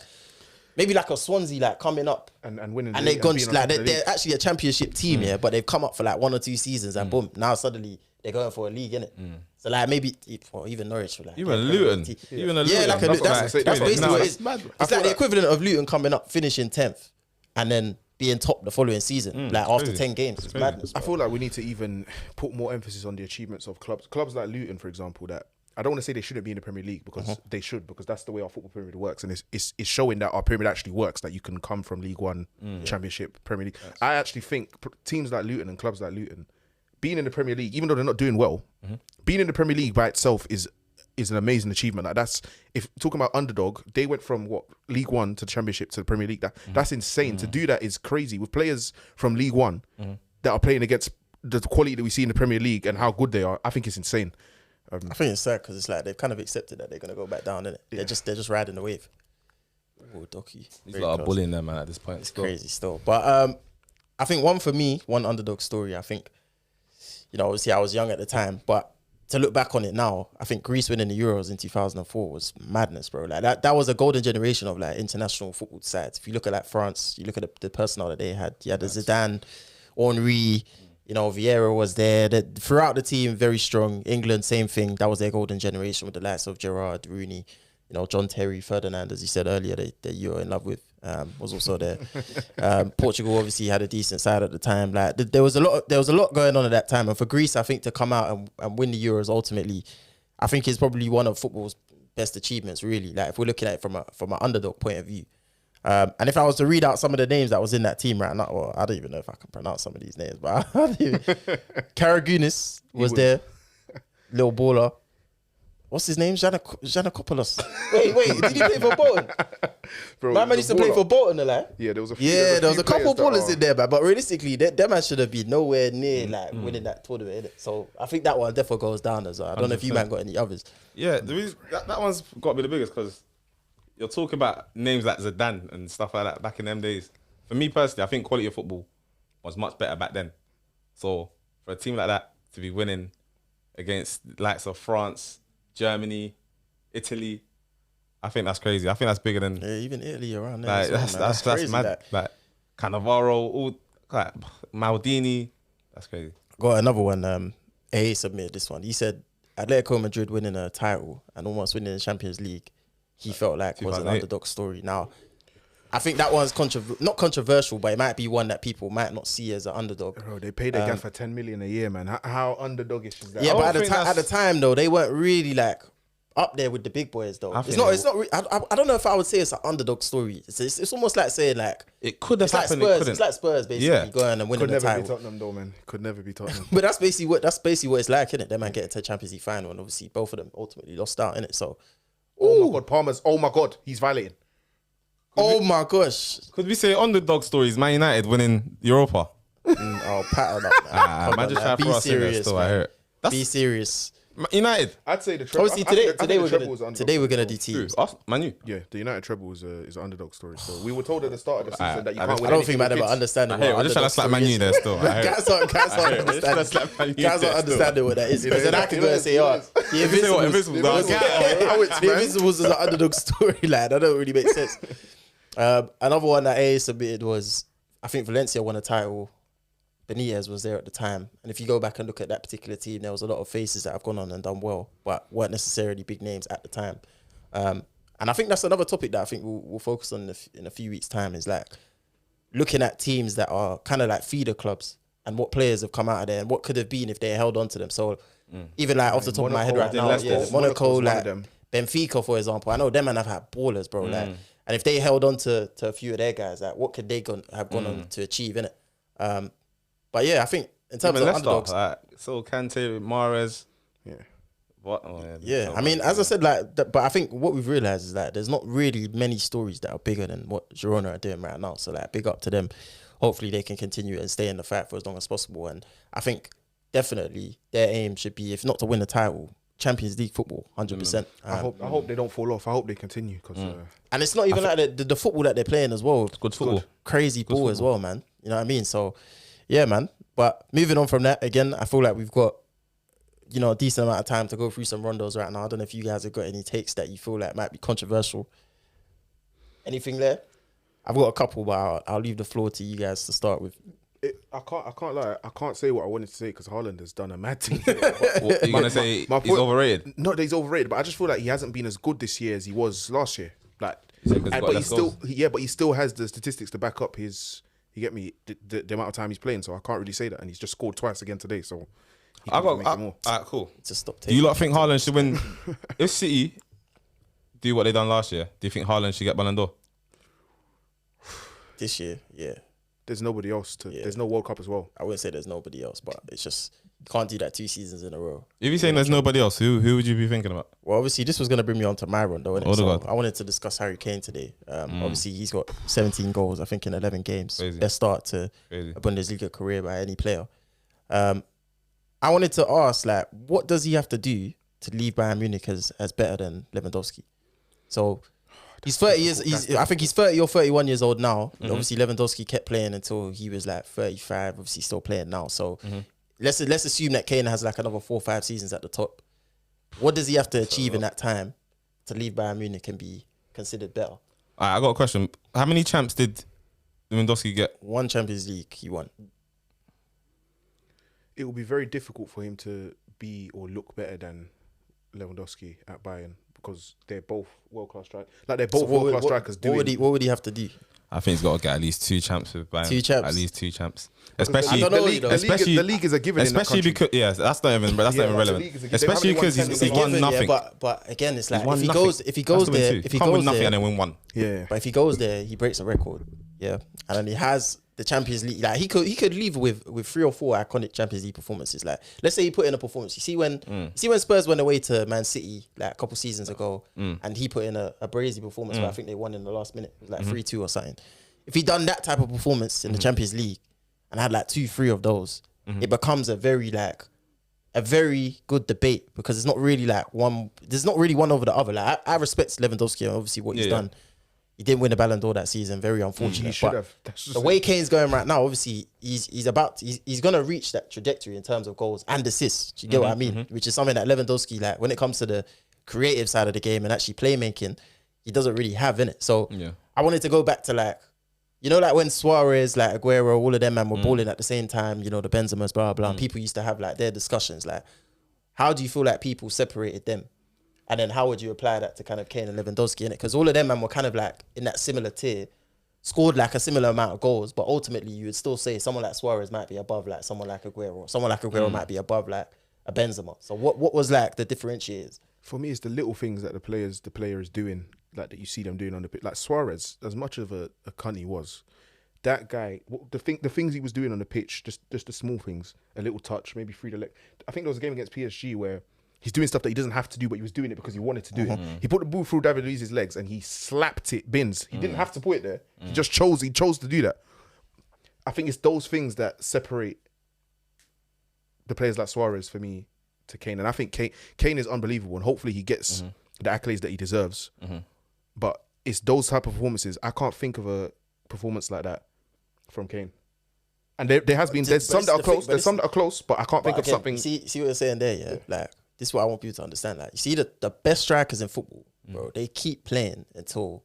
maybe like a Swansea like coming up and winning, and they've gone like they're actually a championship team, but they've come up for like 1 or 2 seasons and boom, now suddenly they're going for a league, innit? So like maybe or even Norwich, like even Luton, like that's basically what it is. It's like the equivalent of Luton coming up, finishing 10th, and then being top the following season, like after 10 games. It's madness. I feel like we need to even put more emphasis on the achievements of clubs like Luton, for example, that I don't want to say they shouldn't be in the Premier League, because they should, because that's the way our football pyramid works, and it's showing that our pyramid actually works, that you can come from League One, Championship, Premier League. I actually think teams like Luton and clubs like Luton being in the Premier League, even though they're not doing well, being in the Premier League by itself is an amazing achievement. Like that's, if talking about underdog, they went from League One to the Championship to the Premier League. That's insane. To do that is crazy. With players from League One that are playing against the quality that we see in the Premier League and how good they are, I think it's insane. I think it's sad because it's like they've kind of accepted that they're going to go back down, innit? They're just riding the wave. Oh, Docky. He's like a bullying them, man, at this point. It's crazy still. But I think one underdog story, I think, you know, obviously I was young at the time, but to look back on it now, I think Greece winning the Euros in 2004 was madness, bro. Like that was a golden generation of like international football sides. If you look at like France, you look at the personnel that they had. You had the Zidane, Henry, you know, Vieira was there. Throughout the team, very strong. England, same thing. That was their golden generation with the likes of Gerrard, Rooney, you know, John Terry, Ferdinand, as you said earlier, that you were in love with, was also there. Portugal obviously had a decent side at the time. Like there was a lot going on at that time. And for Greece, I think to come out and win the Euros ultimately, I think is probably one of football's best achievements, really. Like if we're looking at it from an underdog point of view. And if I was to read out some of the names that was in that team right now, well, I don't even know if I can pronounce some of these names, but Karagounis was there, little baller. What's his name? Giannakopoulos. Wait, did he play for Bolton? Bro, my man used to play for Bolton, like. Yeah, there was a couple ballers in there, but realistically, that man should have been nowhere near winning that tournament, innit? So I think that one definitely goes down as well. I don't know if you man got any others. Yeah, the reason that one's got to be the biggest, because you're talking about names like Zidane and stuff like that back in them days. For me personally, I think quality of football was much better back then. So for a team like that to be winning against the likes of France, Germany, Italy, I think that's crazy. I think that's bigger than even Italy around there. Like, that's crazy, mad. Like Cannavaro, like Maldini, that's crazy. Got another one. AA submitted this one. He said Atletico Madrid winning a title and almost winning the Champions League, he felt like was an underdog story. Now, I think that one's not controversial, but it might be one that people might not see as an underdog. Bro, they paid their guy for 10 million a year, man. How underdogish is that? Yeah, but at the time though, they weren't really like up there with the big boys though. It's not. I don't know if I would say it's an underdog story. It's almost like saying like it could have happened. Like Spurs, it's like Spurs basically going and winning the title. Could never be Tottenham though, man. Could never be Tottenham. But that's basically what it's like, innit? That man getting to the Champions League final, and obviously both of them ultimately lost out, innit? So, oh my God, Palmer's. Oh my God, he's violating. My gosh. Could we say underdog stories? Man United winning Europa. I'll pattern up, man. Man just trying to throw us in there still, I hear it. Be serious. United. I'd say the treble. Obviously, today we're gonna do teams. Us, Man U. Yeah, the United treble is an underdog story. So we were told at the start of the season that you can't win. I don't think man ever understanding. We're just trying to slap Man U there still. Guys aren't understanding what that is. Because then I can go and say, the Invincibles is an underdog storyline. That don't really make sense. Another one that AA submitted was, I think Valencia won a title. Benitez was there at the time. And if you go back and look at that particular team, there was a lot of faces that have gone on and done well, but weren't necessarily big names at the time. And I think that's another topic that I think we'll focus on in a few weeks' time, is like looking at teams that are kind of like feeder clubs and what players have come out of there and what could have been if they held on to them. So even like off the top of my head right now, Monaco, like Benfica, for example, I know them and have had ballers, bro. Like, and if they held on to a few of their guys, like what could they have gone on to achieve, innit? But yeah, I think in terms of underdogs, so Kante, Mahrez, I mean, as I said, like, but I think what we've realized is that there's not really many stories that are bigger than what Girona are doing right now. So like, big up to them. Hopefully, they can continue and stay in the fight for as long as possible. And I think definitely their aim should be, if not to win the title, Champions League football, 100%. I hope they don't fall off. I hope they continue because. And it's not even like the football that they're playing as well. Good football, crazy ball as well, man. You know what I mean? So, yeah, man. But moving on from that, again, I feel like we've got, you know, a decent amount of time to go through some rondos right now. I don't know if you guys have got any takes that you feel like might be controversial. Anything there? I've got a couple, but I'll leave the floor to you guys to start with. I can't lie. I can't say what I wanted to say because Haaland has done a mad thing. What, you gonna say he's overrated? Not that he's overrated, but I just feel like he hasn't been as good this year as he was last year. Like, but he still has the statistics to back up his. You get me? The amount of time he's playing, so I can't really say that. And he's just scored twice again today, so. All right, cool. Just stop. Do you lot think Haaland should win? If City do what they done last year, do you think Haaland should get Ballon d'Or? This year, yeah. There's nobody else There's no World Cup as well. I wouldn't say there's nobody else, but it's just you can't do that 2 seasons in a row. If you're saying there's nobody else, who would you be thinking about? Well, obviously this was going to bring me on to my Rondo, innit? So I wanted to discuss Harry Kane today. Obviously he's got 17 goals, I think, in 11 games. Crazy. Best start to a Bundesliga career by any player. I wanted to ask, like, what does he have to do to leave Bayern Munich as better than Lewandowski? So he's 30 years. I think he's 30 or 31 years old now. Obviously, Lewandowski kept playing until he was like 35. Obviously, still playing now. So let's assume that Kane has like another 4 or 5 seasons at the top. What does he have to achieve in that time to leave Bayern Munich and be considered better? I got a question. How many champs did Lewandowski get? 1 Champions League he won. It will be very difficult for him to be or look better than Lewandowski at Bayern because they're both world-class strikers. Like, they're both world-class strikers. What would he have to do? I think he's got to get at least 2 champs with Bayern. 2 champs? At least 2 champs. Especially the league is a given. Especially because that's not even relevant. Especially because he's won nothing. But again, it's like if he can't win nothing there, and then win 1. Yeah. But if he goes there, he breaks a record. Yeah, and then he has the Champions League. Like, he could leave with 3 or 4 iconic Champions League performances. Like, let's say he put in a performance. You see when Spurs went away to Man City like a couple seasons ago, and he put in a brazy performance where I think they won in the last minute, like 3-2 or something. If he done that type of performance in the Champions League and had like 2-3 of those, it becomes a very good debate because it's not really like one. There's not really one over the other. Like, I respect Lewandowski and obviously what he's done. He didn't win the Ballon d'Or that season. Very unfortunate. He should have. The way Kane's going right now, obviously, he's going to reach that trajectory in terms of goals and assists. Do you get what I mean? Which is something that Lewandowski, like, when it comes to the creative side of the game and actually playmaking, he doesn't really have in it. So I wanted to go back to, like, you know, like when Suarez, like Aguero, all of them man were balling at the same time, you know, the Benzemas, blah, blah, and people used to have like their discussions. Like, how do you feel like people separated them? And then how would you apply that to kind of Kane and Lewandowski in it? Because all of them man were kind of like in that similar tier, scored like a similar amount of goals, but ultimately you would still say someone like Suarez might be above like someone like Aguero, or someone like Aguero might be above like a Benzema. So what was like the differentiators? For me, it's the little things that the player is doing, like that you see them doing on the pitch. Like Suarez, as much of a cunt he was, that guy, the things he was doing on the pitch, just the small things, a little touch, maybe free the leg. I think there was a game against PSG where he's doing stuff that he doesn't have to do, but he was doing it because he wanted to do it. He put the ball through David Luiz's legs and he slapped it bins. He didn't have to put it there. He just chose to do that. I think it's those things that separate the players like Suarez for me to Kane. And I think Kane is unbelievable and hopefully he gets the accolades that he deserves. But it's those type of performances. I can't think of a performance like that from Kane. And there has been, there's some that are close, there's some that are close, but I can't think of something. See what you're saying there, yeah? Like, this is what I want people to understand. Like, you see the best strikers in football, bro, they keep playing until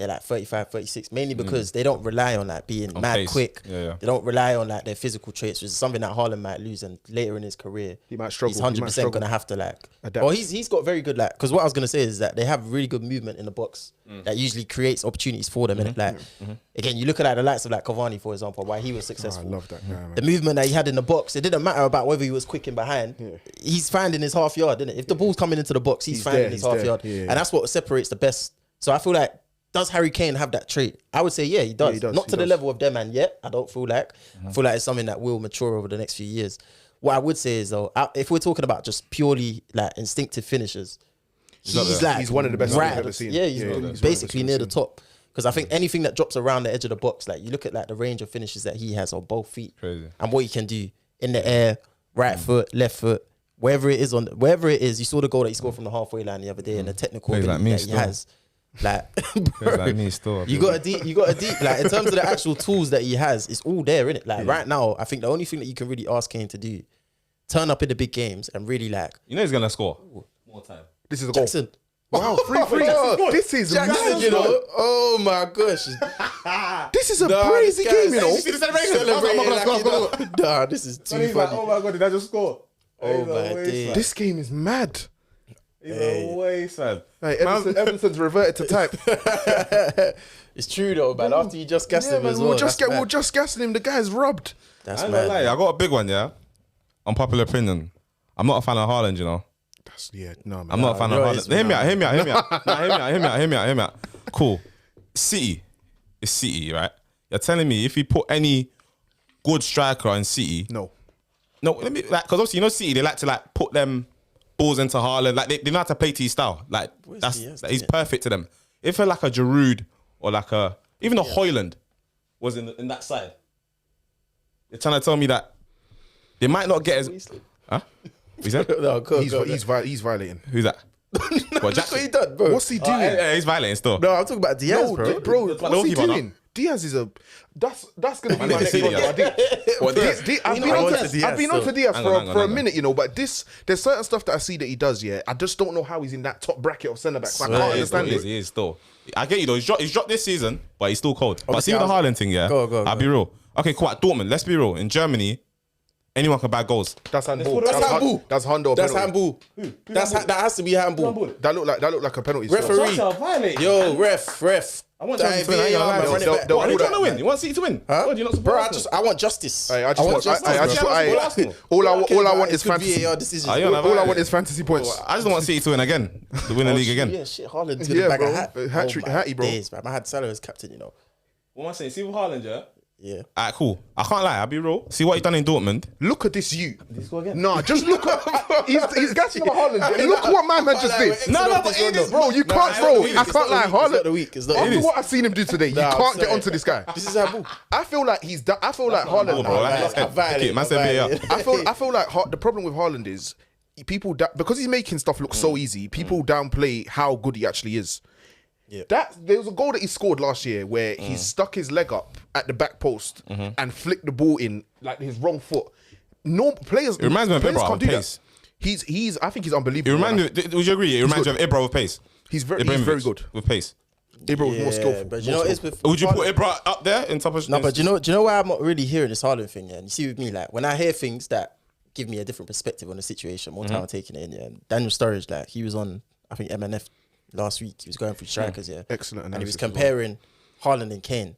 they're like 35, 36, mainly because they don't rely on like being mad pace. quick. Yeah. They don't rely on like their physical traits, which is something that Haaland might lose. And later in his career, He might struggle. He's 100% going to have to like adapt. Well, he's got very good like, because what I was going to say is that they have really good movement in the box that usually creates opportunities for them. And like, again, you look at like the likes of like Cavani, for example, why he was successful. I love that guy, man. The movement that he had in the box, it didn't matter about whether he was quick in behind. He's finding his half yard, didn't it? If the ball's coming into the box, he's finding his half yard. And that's what separates the best. So I feel like, does Harry Kane have that trait? I would say, yeah, he does. Not to the level of them, and yet I don't feel like. I feel like it's something that will mature over the next few years. What I would say is though, if we're talking about just purely like instinctive finishers, he's one of the best right I've ever seen. Yeah, he's basically near the top. Because I think anything that drops around the edge of the box, like you look at like the range of finishes that he has on both feet, and what he can do in the air, right foot, left foot, wherever it is. You saw the goal that he scored from the halfway line the other day, and the technical ability that he has. Like, bro, like me still, you got a deep like in terms of the actual tools that he has, it's all there, innit? Like right now, I think the only thing that you can really ask Kane to do, turn up in the big games and really like, he's gonna score more time. This is a goal. Jackson. Wow, 3-3. This is Jackson, mad, you know. Oh my gosh. This is a crazy game, you know. You see the celebration? Nah, this is too funny. Oh my god, did I just score? Oh my days. This game is mad. He's a waste, man. Hey, Evanson's reverted to type. It's true though, man. After you just gassed him as well. We're just gassing him. The guy's rubbed. That's I ain't gonna mad. lie, I got a big one, yeah. Unpopular opinion. I'm not a fan of Haaland, you know. Man. I'm not a fan of Haaland. Hear me out. Cool. City. It's City, right? You're telling me if you put any good striker in City. No, let me like, because obviously you know City, they like to like put them balls into Haaland. Like they know how to play to his style. Like he's perfect to them. If a like a Giroud or like a even a Højlund was in that side, you're trying to tell me that they might not get as. Huh? He's violating. Who's that? What Jackson? What he done, bro? What's he doing? He's violating still. No, I'm talking about Diaz, bro. What's he doing? Diaz is that's gonna be my next one. I've been on to Diaz for a minute, you know. But there's certain stuff that I see that he does. Yeah, I just don't know how he's in that top bracket of centre backs. I can't understand it. He is still. I get you though. He's dropped this season, but he's still cold. But see with the Haaland thing, yeah. I'll be real. Okay, cool. At Dortmund, let's be real. In Germany, anyone can bag goals. That's handball. That's Rondo. That's handball. That has to be handball. That looked like a penalty. Referee. Yo, ref. I want Chelsea to win. Why are you trying to win? You want City to win? Huh? What, do you not bro, I want justice. I want is fantasy. All I want is fantasy points. I just don't want City to win again, to win the league again. Yeah, shit. Haaland's gonna bag a hat. Hattie, bro. Days, man. I had Salah as captain, you know. What am I saying? See with Haaland, yeah. Yeah. Alright, cool. I can't lie. I'll be real. See what he done in Dortmund. Look at this, you. Did he score again? Nah, just look at. He's gassing on Haaland. Look what my man just did. No, but it is, bro. You can't, bro. I can't lie. Haaland. After what I've seen him do today, you can't get onto this guy. This is handball. I feel like Haaland. I feel like the problem with Haaland is people because he's making stuff look so easy. People downplay how good he actually is. Yeah. There was a goal that he scored last year where he stuck his leg up at the back post and flicked the ball in like his wrong foot. No players. It reminds me of Ibra with pace. I think he's unbelievable. Would you agree? It reminds you of Ibra with pace. He's very good with pace. Ibra was more skillful. But you know, would you put Ibra up there in top of? No, but do you know why I'm not really hearing this Haaland thing? Yeah, and you see with me, like when I hear things that give me a different perspective on the situation, more time I'm taking it in. Yeah, Daniel Sturridge, like he was on, I think MNF. Last week he was going through strikers, excellent, and he was comparing Haaland and Kane.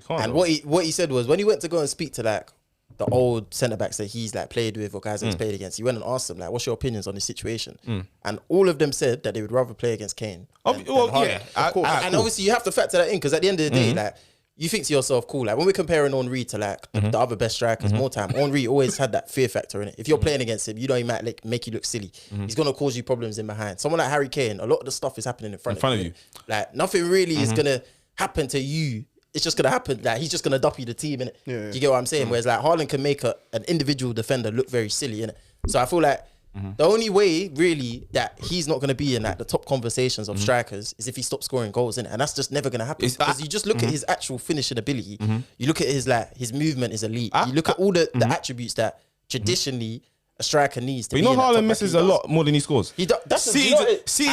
And what he said was when he went to go and speak to like the old centre backs that he's like played with or guys that he's played against, he went and asked them like, "What's your opinions on this situation?" And all of them said that they would rather play against Kane. Than Haaland. Of course. And obviously you have to factor that in because at the end of the day, like you think to yourself, cool, like when we're comparing Henry to like the other best strikers more time, Henry always had that fear factor in it. If you're playing against him, you know he might like make you look silly. He's going to cause you problems in behind. Someone like Harry Kane, a lot of the stuff is happening in front of you. Like nothing really is going to happen to you. It's just going to happen. Like he's just going to dup you the team, innit? Do you get what I'm saying? Whereas like Haaland can make an individual defender look very silly, innit? So I feel like the only way really that he's not going to be in like the top conversations of strikers is if he stops scoring goals, innit? And that's just never going to happen because you just look at his actual finishing ability. You look at his movement is elite. You look at all the attributes that traditionally a striker needs to But be. you know, Haaland misses a lot more than he scores. He does. That's City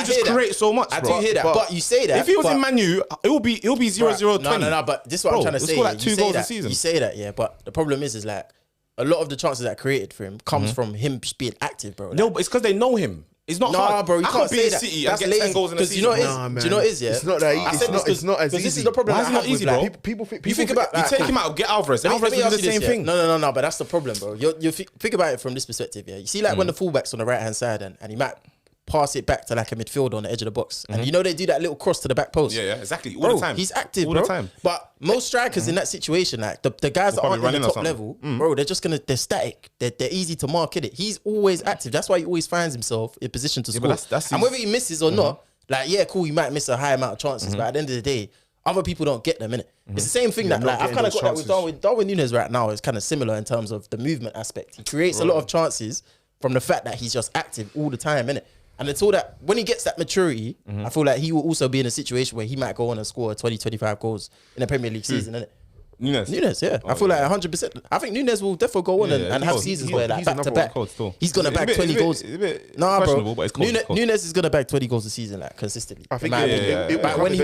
just create so much. I bro. do hear that, but you say that. If he was in Man U, it'll be 0-0-20. No. But this is what I'm trying to say. Like 2 goals a season. You say that, yeah. But the problem is like a lot of the chances that created for him comes from him just being active, bro. Like, No, but it's because they know him. It's not hard. Bro, you I can't could be say in that. City That's and get 10 goals in a because season. do you know what it is? Yeah, It's not that easy. It's not as easy. This is the problem. Why is it not easy, bro? People You think about you take him out, get Alvarez. Alvarez will do the same thing. No. But that's the problem, bro. You think about it from this perspective. Yeah, you see, like when the fullback's on the right hand side and he might pass it back to like a midfielder on the edge of the box, and you know they do that little cross to the back post. Yeah, exactly. All Bro, the time. he's active, all bro. the time. But most strikers in that situation, like the guys that aren't in the top level, bro, they're static. They're easy to mark, innit? He's always active. That's why he always finds himself in position to score. That's and whether he misses or not, like, yeah, cool, he might miss a high amount of chances, but at the end of the day, other people don't get them, innit? It's the same thing that like, I've kind of got that with Darwin Núñez right now. It's kind of similar in terms of the movement aspect. He creates a lot of chances from the fact that he's just active all the time, innit? And until that, when he gets that maturity, I feel like he will also be in a situation where he might go on and score 20, 25 goals in a Premier League season, innit? Núñez, yeah. I feel like 100%. I think Núñez will definitely go on and have seasons where like back to back, he's gonna bag 20 goals. Nah, bro. Núñez is gonna bag 20 goals a season, like consistently. I think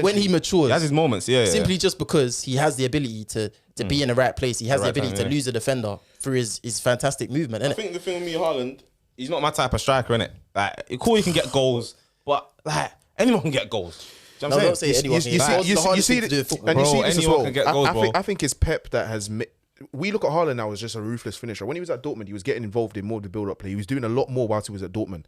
when he matures, he has his moments. Simply just because he has the ability to be in the right place, he has the ability to lose a defender through his fantastic movement. I think the thing with me, Haaland, he's not my type of striker, innit? Like, cool, he can get goals, but like anyone can get goals. You know what I'm don't say anyone. You see this as well. Goals, I think it's Pep that has. We look at Haaland now as just a ruthless finisher. When he was at Dortmund, he was getting involved in more of the build-up play. He was doing a lot more whilst he was at Dortmund.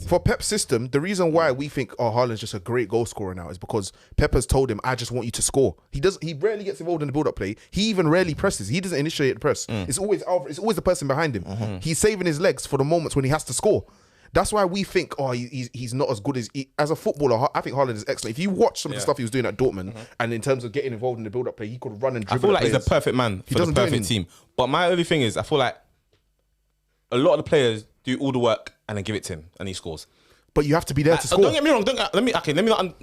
For Pep's system, the reason why we think Haaland's just a great goal scorer now is because Pep has told him, "I just want you to score." He rarely gets involved in the build-up play. He even rarely presses. He doesn't initiate the press. It's always Alvarez. It's always the person behind him. He's saving his legs for the moments when he has to score. That's why we think, he's not as good as a footballer. I think Haaland is excellent. If you watch some of the stuff he was doing at Dortmund, and in terms of getting involved in the build-up play, he could run and dribble. I feel like he's the perfect man for the perfect team. But my only thing is, I feel like a lot of the players do all the work and then give it to him, and he scores. But you have to be there to score. Don't get me wrong. Let me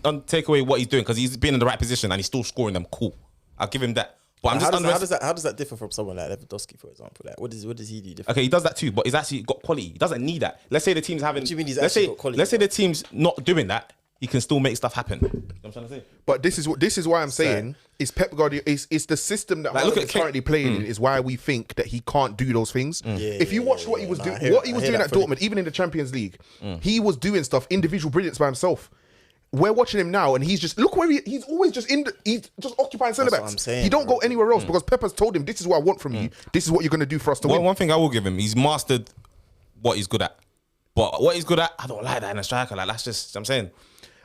not take away what he's doing, because he's been in the right position and he's still scoring them. Cool, I'll give him that. But how does that differ from someone like Lewandowski, for example? Like, what does he do different? Okay, he does that too, but he's actually got quality. He doesn't need that. Let's say the team's having. What do you mean he's actually got quality? Let's say the team's not doing that. He can still make stuff happen. You know what I'm trying to say? But this is why I'm saying is Pep Guardiola is the system that Haaland is currently playing in is why we think that he can't do those things. If you watch what he was doing, at Dortmund, even in the Champions League, he was doing stuff, individual brilliance by himself. We're watching him now, and he's just look where he's always just he's just occupying centre backs. He don't go anywhere else because Pep has told him, "This is what I want from you. This is what you're going to do for us to win." One thing I will give him, he's mastered what he's good at. But what he's good at, I don't like that in a striker. Like, that's just, I'm saying.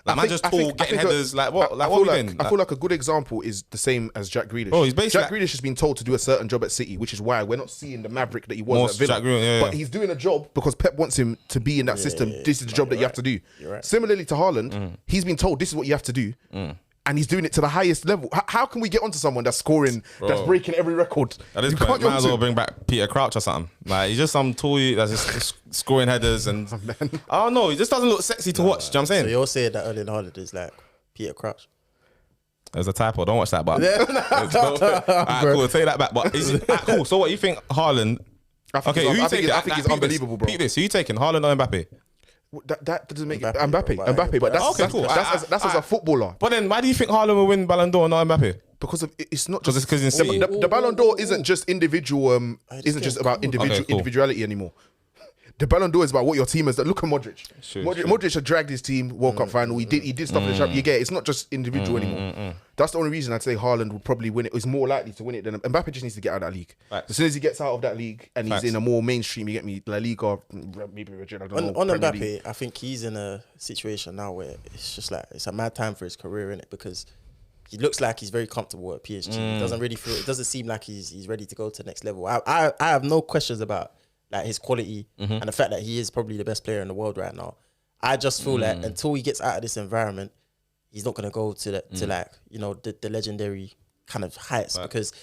Like, man just tall, getting headers. Like, what? Like, what I feel like a good example is the same as Jack Grealish. Oh, he's basically Jack Grealish has been told to do a certain job at City, which is why we're not seeing the maverick that he was at Villa. But he's doing a job because Pep wants him to be in that system. This is the job that you have to do. Similarly to Haaland, he's been told this is what you have to do. And he's doing it to the highest level. How can we get onto someone that's scoring, that's breaking every record? At this point, might as well bring back Peter Crouch or something. Like, he's just some tool that's just scoring headers, and I don't know. He just doesn't look sexy to watch. Do you know what I'm saying? So you're saying that Erling Haaland is like Peter Crouch? There's a typo. Don't watch that, but cool. Take that back. But cool. So what you think, Haaland? I think he's unbelievable, bro. Peep this. Who you taking, Haaland or Mbappe? That doesn't make Mbappe, but that's as a footballer. But then, why do you think Haaland will win Ballon d'Or and not Mbappe? Because it's not just because in City. The Ballon d'Or isn't just individual. Isn't just about individuality anymore. The Ballon d'Or is about what your team has done. Look at Modric. Modric had dragged his team World Cup final. He did stuff in the champ. You get it. It's not just individual anymore. That's the only reason I'd say Haaland would probably win it. Is more likely to win it than Mbappe. Just needs to get out of that league. As soon as he gets out of that league and he's in a more mainstream, you get me, La Liga, maybe Real. I don't know. On Mbappe, I think he's in a situation now where it's just like it's a mad time for his career, innit? Because he looks like he's very comfortable at PSG. He doesn't really feel. It doesn't seem like he's ready to go to the next level. I have no questions about like his quality and the fact that he is probably the best player in the world right now. I just feel like until he gets out of this environment, he's not gonna go to like, you know, the legendary kind of heights. Because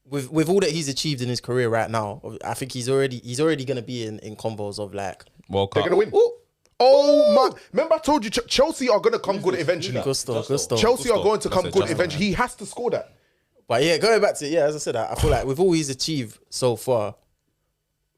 with all that he's achieved in his career right now, I think he's already gonna be in convos of like World Cup. They're gonna win. Oh man! Remember I told you Chelsea are gonna come good eventually. Chelsea are going to come good eventually. He has to score that. But yeah, going back to as I said, I feel like with all he's achieved so far,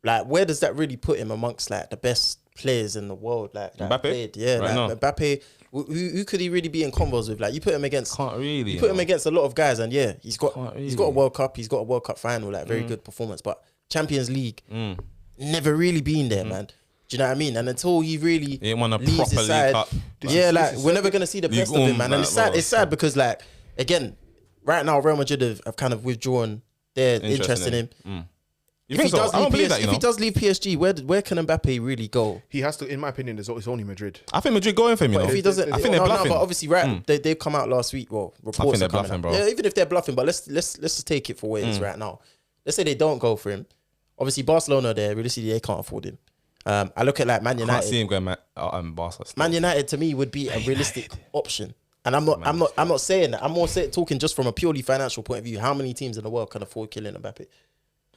like, where does that really put him amongst like the best players in the world? Like that Mbappe? played, yeah, Right now. like Mbappe. Who could he really be in combos with? Like you put him against, Can't really. you put him against a lot of guys, and yeah, he's got Can't he's got a really. World Cup, he's got a World Cup final, like very good performance, but Champions League never really been there, man. Do you know what I mean? And until he really He ain't won a leaves proper his League side, Cup. yeah, like we're never gonna see the best of him, man. And it's sad. It's sad because like again, right now Real Madrid have kind of withdrawn their interest in him. You think so? I don't believe that, you If know. he does leave PSG, where can Mbappe really go? He has to, in my opinion, it's only Madrid. I think Madrid going for him, you know. If he doesn't, I think they're bluffing. but obviously, right? They've come out last week. Well, reports they're are coming bluffing, out. bro. Yeah, even if they're bluffing, but let's just take it for what it is right now. Let's say they don't go for him. Obviously, Barcelona, there realistically they can't afford him. I look at like Man I can't United. see him going Barca. Still. Man United to me would be a realistic option. And I'm not saying that. I'm more talking just from a purely financial point of view. How many teams in the world can afford Kylian Mbappe?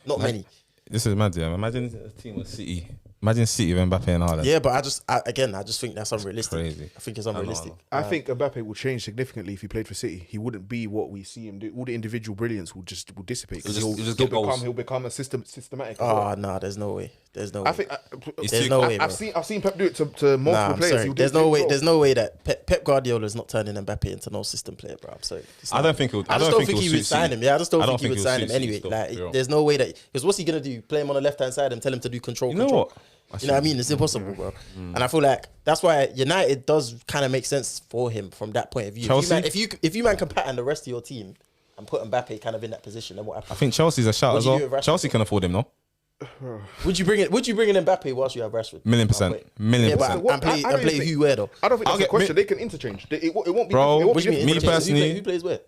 Not many. This is mad, yeah. Imagine a team with City. Imagine City with Mbappe and all that. Yeah, but I just think that's unrealistic. crazy. I think it's unrealistic. I think Mbappe will change significantly if he played for City. He wouldn't be what we see him do. All the individual brilliance will dissipate. He'll just get goals. He'll become a systematic. Oh no, there's no way. There's no way. I think There's no way, bro. I've seen Pep do it to multiple Nah, I'm players. sorry. He'll There's do no it way. well. There's no way that Pep Guardiola is not turning Mbappe into no system player, bro. I'm sorry. It's I not. don't think he'll. I just don't think he would sign him. Yeah, I just don't think he would sign him suit anyway. City Like, still, there's no way that because what's he gonna do? Play him on the left hand side and tell him to do control. You know control. what? You know what I mean? It's impossible, bro. And I feel like that's why United does kind of make sense for him from that point of view. Chelsea? If you man can pattern the rest of your team and put Mbappe kind of in that position, then what I happens? think Chelsea's a shout What as do you do well. with Rashford? Chelsea can afford him, no? Would you bring in Mbappe whilst you have Rashford? $1,000,000. Oh, wait. $1,000,000. Yeah, but What- and play I don't play think- who where though? I don't think I'll that's a get question. me- They can interchange. It won't be. Bro, it won't What do be you mean? Me difficult. personally- who plays where?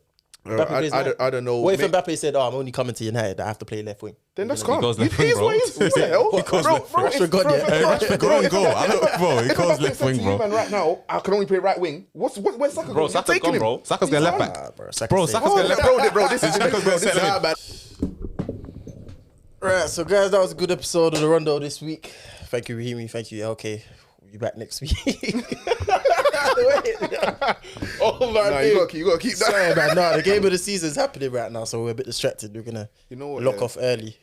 Mbappe plays where? I don't know. What if May- Mbappe said, "Oh, I'm only coming to United. I have to play left wing"? Then that's He calm. goes left He wing, is bro. what he is. What the hell? He goes Bro, left bro, wing. if- Rashford gone, bro, yeah. if- Hey, bro, Rashford, if- go and go. if- I don't, bro. He if goes Mbappe left said wing, to you, bro. man, right now, I can only play right wing. Where's Saka? Bro, going? Saka's You're taking gone, him. bro. Saka's going left back. Ah, bro, Bro, safe. Saka's going left back. Bro, this is Saka's going this is centre bad. Right, so guys, that was a good episode of the Rondo this week. Thank you, Rahimi. Thank you, LK. We'll be back next week. Oh my Nah, God. you gotta keep that. Sorry, man. No, the game of the season is happening right now, so we're a bit distracted. We're gonna what, lock yeah. off early.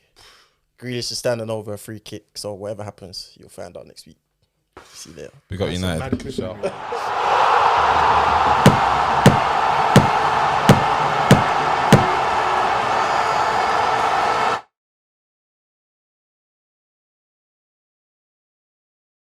Grealish is standing over a free kick, so whatever happens, you'll find out next week. See you later. We got United. Mad clip. Sure.